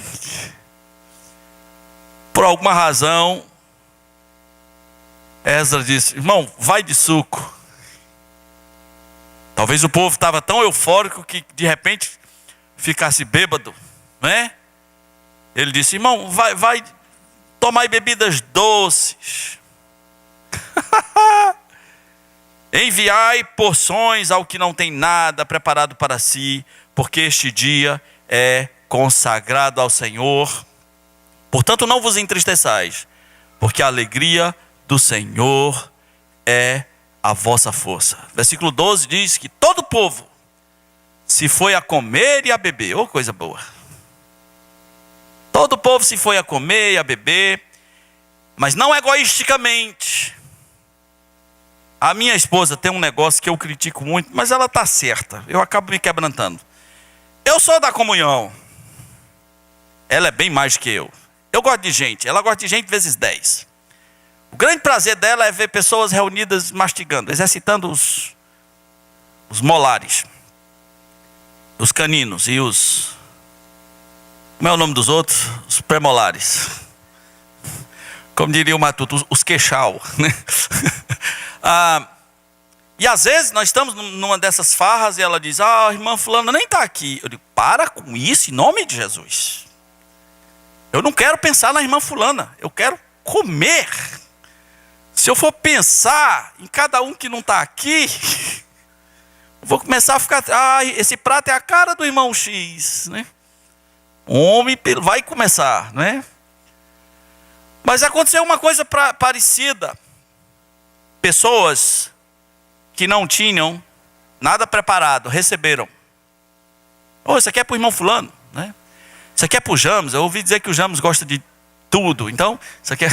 Por alguma razão, Esdras disse: irmão, vai de suco. Talvez o povo estava tão eufórico que de repente ficasse bêbado, né? Ele disse: irmão, vai tomar bebidas doces. Enviai porções ao que não tem nada preparado para si, porque este dia é consagrado ao Senhor. Portanto, não vos entristeçais, porque a alegria do Senhor é a vossa força. Versículo 12 diz que todo o povo se foi a comer e a beber. Oh, coisa boa. Todo o povo se foi a comer e a beber, mas não egoisticamente. A minha esposa tem um negócio que eu critico muito, mas ela está certa. Eu acabo me quebrantando. Eu sou da comunhão. Ela é bem mais que eu. Eu gosto de gente. Ela gosta de gente vezes 10. O grande prazer dela é ver pessoas reunidas mastigando, exercitando os molares, os caninos e os... Como é o nome dos outros? Os premolares. Como diria o Matuto, os queixal, né? E às vezes nós estamos numa dessas farras e ela diz: a irmã fulana nem está aqui. Eu digo: para com isso, em nome de Jesus. Eu não quero pensar na irmã fulana, eu quero comer. Se eu for pensar em cada um que não está aqui, eu vou começar a ficar... esse prato é a cara do irmão X, né? Homem vai começar, né? Mas aconteceu uma coisa parecida. Pessoas que não tinham nada preparado receberam. Isso aqui é para o irmão fulano, né? Isso aqui é para o James. Eu ouvi dizer que o James gosta de tudo. Então, isso aqui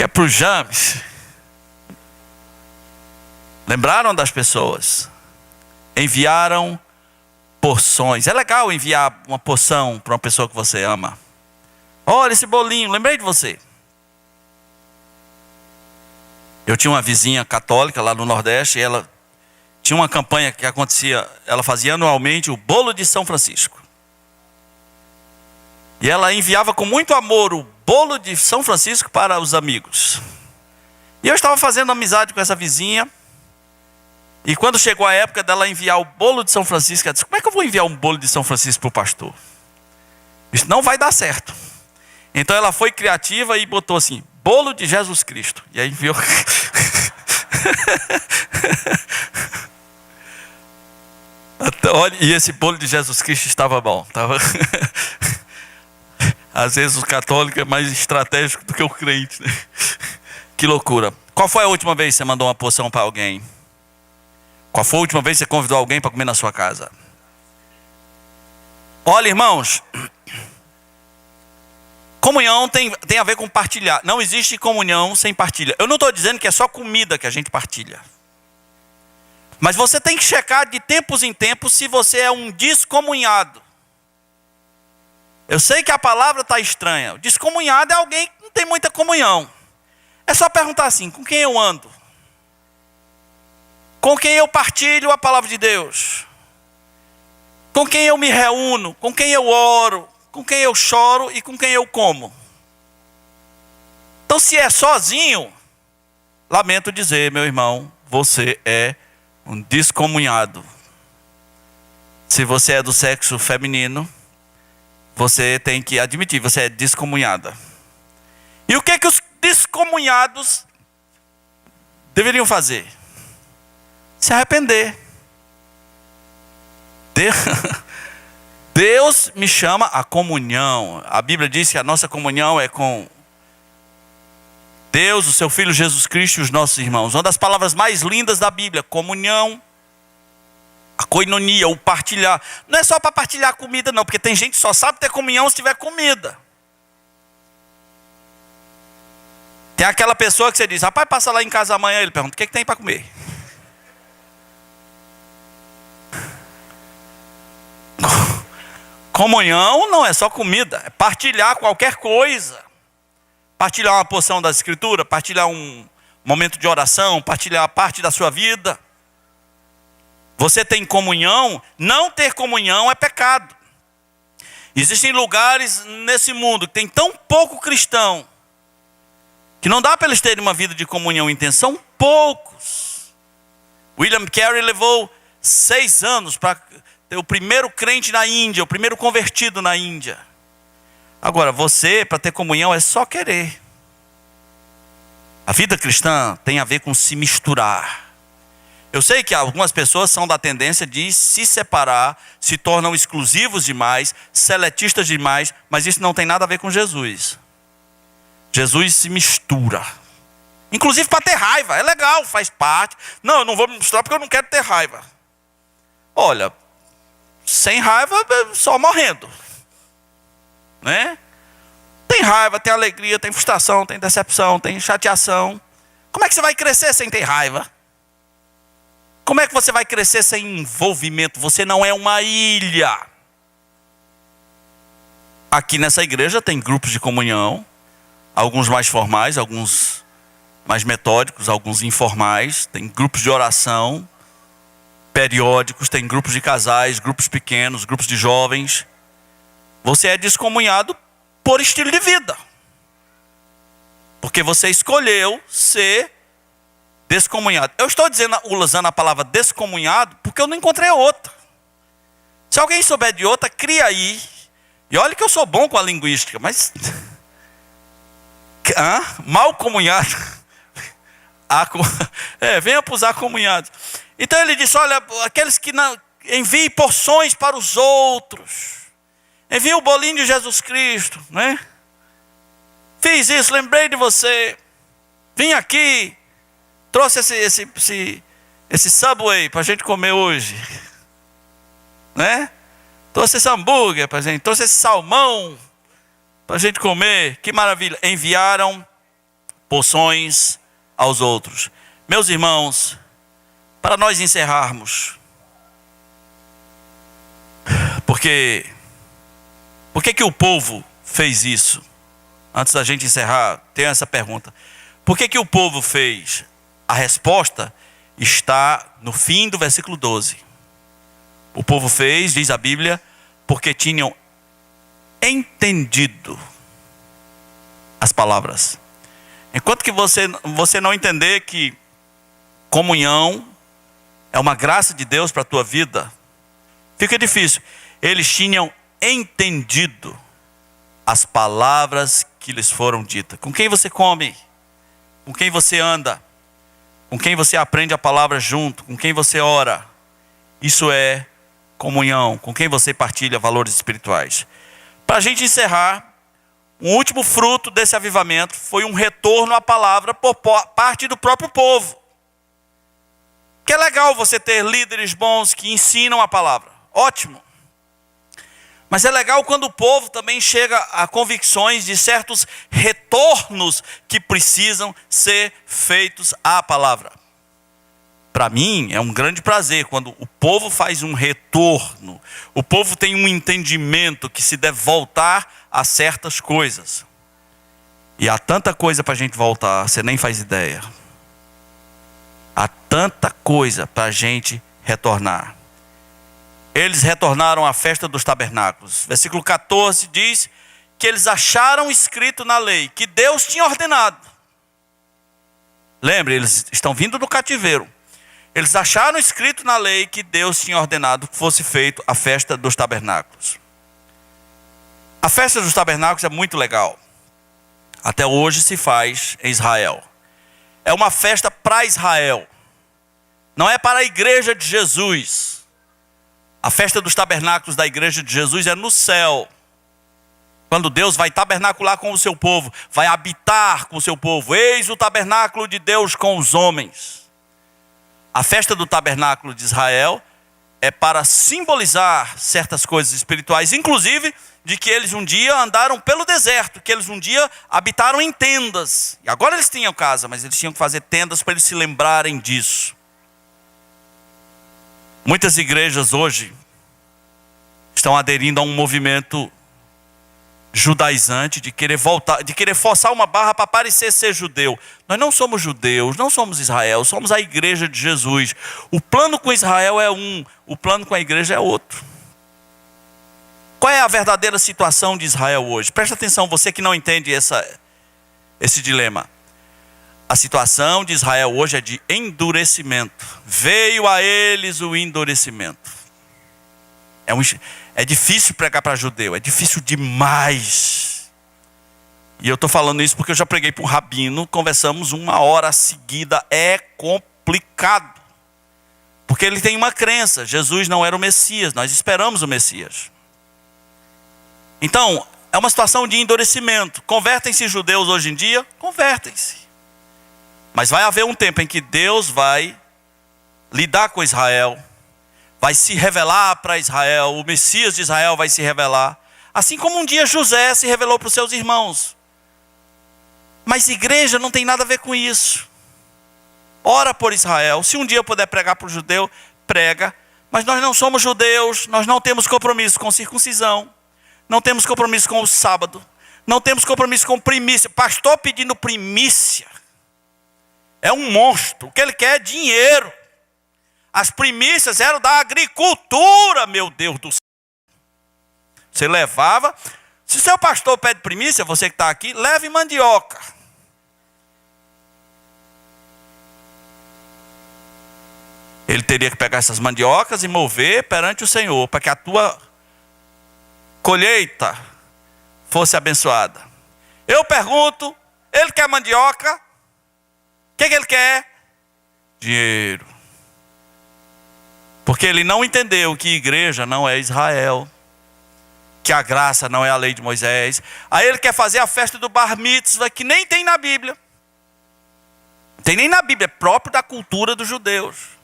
é para o James. Lembraram das pessoas. Enviaram porções. É legal enviar uma porção para uma pessoa que você ama. Olha esse bolinho, lembrei de você. Eu tinha uma vizinha católica lá no Nordeste e ela tinha uma campanha que acontecia, ela fazia anualmente o bolo de São Francisco. E ela enviava com muito amor o bolo de São Francisco para os amigos. E eu estava fazendo amizade com essa vizinha. E quando chegou a época dela enviar o bolo de São Francisco, ela disse: como é que eu vou enviar um bolo de São Francisco para o pastor? Isso não vai dar certo. Então ela foi criativa e botou assim: bolo de Jesus Cristo. E aí enviou. Olha, e esse bolo de Jesus Cristo estava bom. Às vezes o católico é mais estratégico do que o crente, né? Que loucura. Qual foi a última vez que você mandou uma porção para alguém? Qual foi a última vez que você convidou alguém para comer na sua casa? Olha, irmãos, comunhão tem a ver com partilhar. Não existe comunhão sem partilha. Eu não estou dizendo que é só comida que a gente partilha. Mas você tem que checar de tempos em tempos se você é um descomunhado. Eu sei que a palavra está estranha. O descomunhado é alguém que não tem muita comunhão. É só perguntar assim: com quem eu ando? Com quem eu partilho a palavra de Deus? Com quem eu me reúno? Com quem eu oro? Com quem eu choro e com quem eu como? Então, se é sozinho, lamento dizer, meu irmão, você é um descomunhado. Se você é do sexo feminino, você tem que admitir, você é descomunhada. E o que os descomunhados deveriam fazer? Se arrepender. Deus me chama a comunhão. A Bíblia diz que a nossa comunhão é com Deus, o seu Filho Jesus Cristo e os nossos irmãos. Uma das palavras mais lindas da Bíblia: comunhão, a koinonia, o partilhar. Não é só para partilhar comida não, porque tem gente que só sabe ter comunhão se tiver comida. Tem aquela pessoa que você diz, rapaz, passa lá em casa amanhã. Ele pergunta, o que tem para comer? Comunhão não é só comida, é partilhar qualquer coisa. Partilhar uma porção da Escritura, partilhar um momento de oração, partilhar parte da sua vida. Você tem comunhão, não ter comunhão é pecado. Existem lugares nesse mundo que tem tão pouco cristão, que não dá para eles terem uma vida de comunhão intensa, são poucos. William Carey levou 6 anos para ter o primeiro crente na Índia, o primeiro convertido na Índia. Agora, você, para ter comunhão, é só querer. A vida cristã tem a ver com se misturar. Eu sei que algumas pessoas são da tendência de se separar, se tornam exclusivos demais, seletistas demais, mas isso não tem nada a ver com Jesus. Jesus se mistura. Inclusive para ter raiva, é legal, faz parte. Não, eu não vou me misturar porque eu não quero ter raiva. Olha, sem raiva, só morrendo. Né? Tem raiva, tem alegria, tem frustração, tem decepção, tem chateação. Como é que você vai crescer sem ter raiva? Como é que você vai crescer sem envolvimento? Você não é uma ilha. Aqui nessa igreja tem grupos de comunhão, alguns mais formais, alguns mais metódicos, alguns informais. Tem grupos de oração, periódicos, tem grupos de casais, grupos pequenos, grupos de jovens. Você é descomunhado por estilo de vida. Porque você escolheu ser descomunhado. Eu estou usando a palavra descomunhado porque eu não encontrei outra. Se alguém souber de outra, cria aí. E olha que eu sou bom com a linguística, mas mal comunhado. Venha para os acomunhados. Então ele disse, olha, aqueles que não enviem porções para os outros. Envie o bolinho de Jesus Cristo, né? Fiz isso, lembrei de você. Vim aqui, trouxe esse Subway para a gente comer hoje, né? Trouxe esse hambúrguer para a gente, trouxe esse salmão para a gente comer. Que maravilha! Enviaram porções aos outros. Meus irmãos, para nós encerrarmos, por que o povo fez isso? Antes da gente encerrar, tem essa pergunta. Por que o povo fez? A resposta está no fim do versículo 12. O povo fez, diz a Bíblia, porque tinham entendido as palavras. Enquanto que você não entender que comunhão é uma graça de Deus para a tua vida, fica difícil. Eles tinham entendido as palavras que lhes foram ditas. Com quem você come? Com quem você anda? Com quem você aprende a palavra junto? Com quem você ora? Isso é comunhão. Com quem você partilha valores espirituais. Para a gente encerrar, um último fruto desse avivamento foi um retorno à palavra por parte do próprio povo. Que é legal você ter líderes bons que ensinam a palavra. Ótimo. Mas é legal quando o povo também chega a convicções de certos retornos que precisam ser feitos à palavra. Para mim é um grande prazer quando o povo faz um retorno. O povo tem um entendimento que se deve voltar a certas coisas. E há tanta coisa para a gente voltar, você nem faz ideia. Há tanta coisa para a gente retornar. Eles retornaram à festa dos tabernáculos. Versículo 14 diz que eles acharam escrito na lei que Deus tinha ordenado. Lembre, eles estão vindo do cativeiro. Eles acharam escrito na lei que Deus tinha ordenado que fosse feito a festa dos tabernáculos. A festa dos tabernáculos é muito legal. Até hoje se faz em Israel. É uma festa para Israel. Não é para a igreja de Jesus. A festa dos tabernáculos da igreja de Jesus é no céu. Quando Deus vai tabernacular com o seu povo, vai habitar com o seu povo. Eis o tabernáculo de Deus com os homens. A festa do tabernáculo de Israel é para simbolizar certas coisas espirituais, inclusive de que eles um dia andaram pelo deserto, que eles um dia habitaram em tendas. E agora eles tinham casa, mas eles tinham que fazer tendas para eles se lembrarem disso. Muitas igrejas hoje estão aderindo a um movimento judaizante de querer voltar, de querer forçar uma barra para parecer ser judeu. Nós não somos judeus, não somos Israel, somos a igreja de Jesus. O plano com Israel é um, o plano com a igreja é outro. Qual é a verdadeira situação de Israel hoje? Presta atenção, você que não entende esse dilema. A situação de Israel hoje é de endurecimento. Veio a eles o endurecimento. É difícil pregar para judeu, é difícil demais. E eu estou falando isso porque eu já preguei para um rabino, conversamos 1 hora seguida, é complicado. Porque ele tem uma crença, Jesus não era o Messias, nós esperamos o Messias. Então, é uma situação de endurecimento. Convertem-se judeus hoje em dia? Convertem-se. Mas vai haver um tempo em que Deus vai lidar com Israel, vai se revelar para Israel, o Messias de Israel vai se revelar. Assim como um dia José se revelou para os seus irmãos. Mas igreja não tem nada a ver com isso. Ora por Israel. Se um dia eu puder pregar para o judeu, prega. Mas nós não somos judeus, nós não temos compromisso com circuncisão. Não temos compromisso com o sábado. Não temos compromisso com primícia. Pastor pedindo primícia é um monstro. O que ele quer é dinheiro. As primícias eram da agricultura, meu Deus do céu. Você levava. Se seu pastor pede primícia, você que está aqui, leve mandioca. Ele teria que pegar essas mandiocas e mover perante o Senhor, para que a tua colheita fosse abençoada. Eu pergunto, ele quer mandioca? O que ele quer? Dinheiro. Porque ele não entendeu que igreja não é Israel, que a graça não é a lei de Moisés. Aí ele quer fazer a festa do Bar Mitzvah, que nem tem na Bíblia. Não tem nem na Bíblia, é próprio da cultura dos judeus.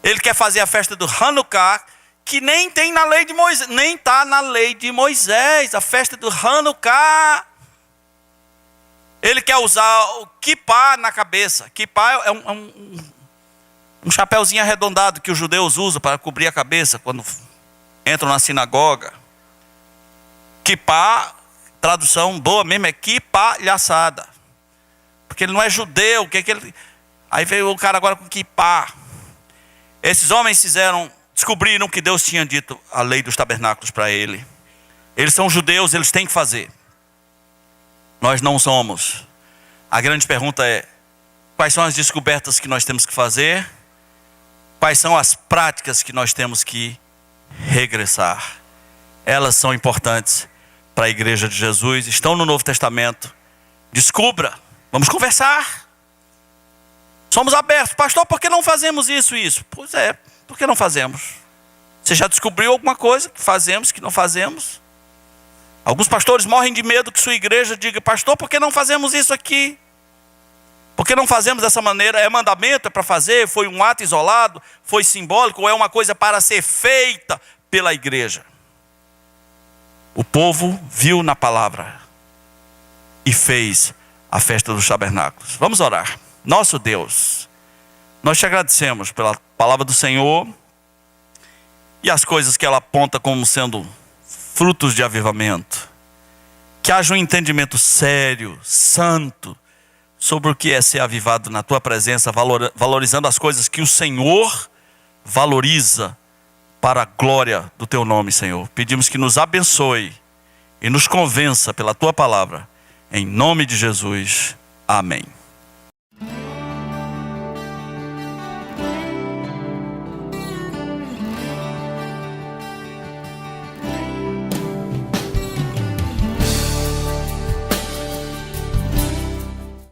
Ele quer fazer a festa do Hanukkah, que nem tem na lei de Moisés, nem está na lei de Moisés, a festa do Hanukkah. Ele quer usar o kippah na cabeça. Kippah é um chapéuzinho arredondado que os judeus usam para cobrir a cabeça quando entram na sinagoga. Kippah, tradução boa mesmo, é kipalhaçada. Porque ele não é judeu. Aí veio o cara agora com kippah. Esses homens descobriram que Deus tinha dito a lei dos tabernáculos para ele. Eles são judeus, eles têm que fazer. Nós não somos. A grande pergunta é: quais são as descobertas que nós temos que fazer? Quais são as práticas que nós temos que regressar? Elas são importantes para a igreja de Jesus, estão no Novo Testamento. Descubra, vamos conversar. Somos abertos. Pastor, por que não fazemos isso e isso? Pois é, por que não fazemos? Você já descobriu alguma coisa que fazemos, que não fazemos? Alguns pastores morrem de medo que sua igreja diga: pastor, por que não fazemos isso aqui? Por que não fazemos dessa maneira? É mandamento, é para fazer? Foi um ato isolado? Foi simbólico? Ou é uma coisa para ser feita pela igreja? O povo viu na palavra e fez a festa dos tabernáculos. Vamos orar. Nosso Deus, nós te agradecemos pela palavra do Senhor e as coisas que ela aponta como sendo frutos de avivamento. Que haja um entendimento sério, santo, sobre o que é ser avivado na tua presença, valorizando as coisas que o Senhor valoriza para a glória do teu nome, Senhor. Pedimos que nos abençoe e nos convença pela tua palavra. Em nome de Jesus. Amém.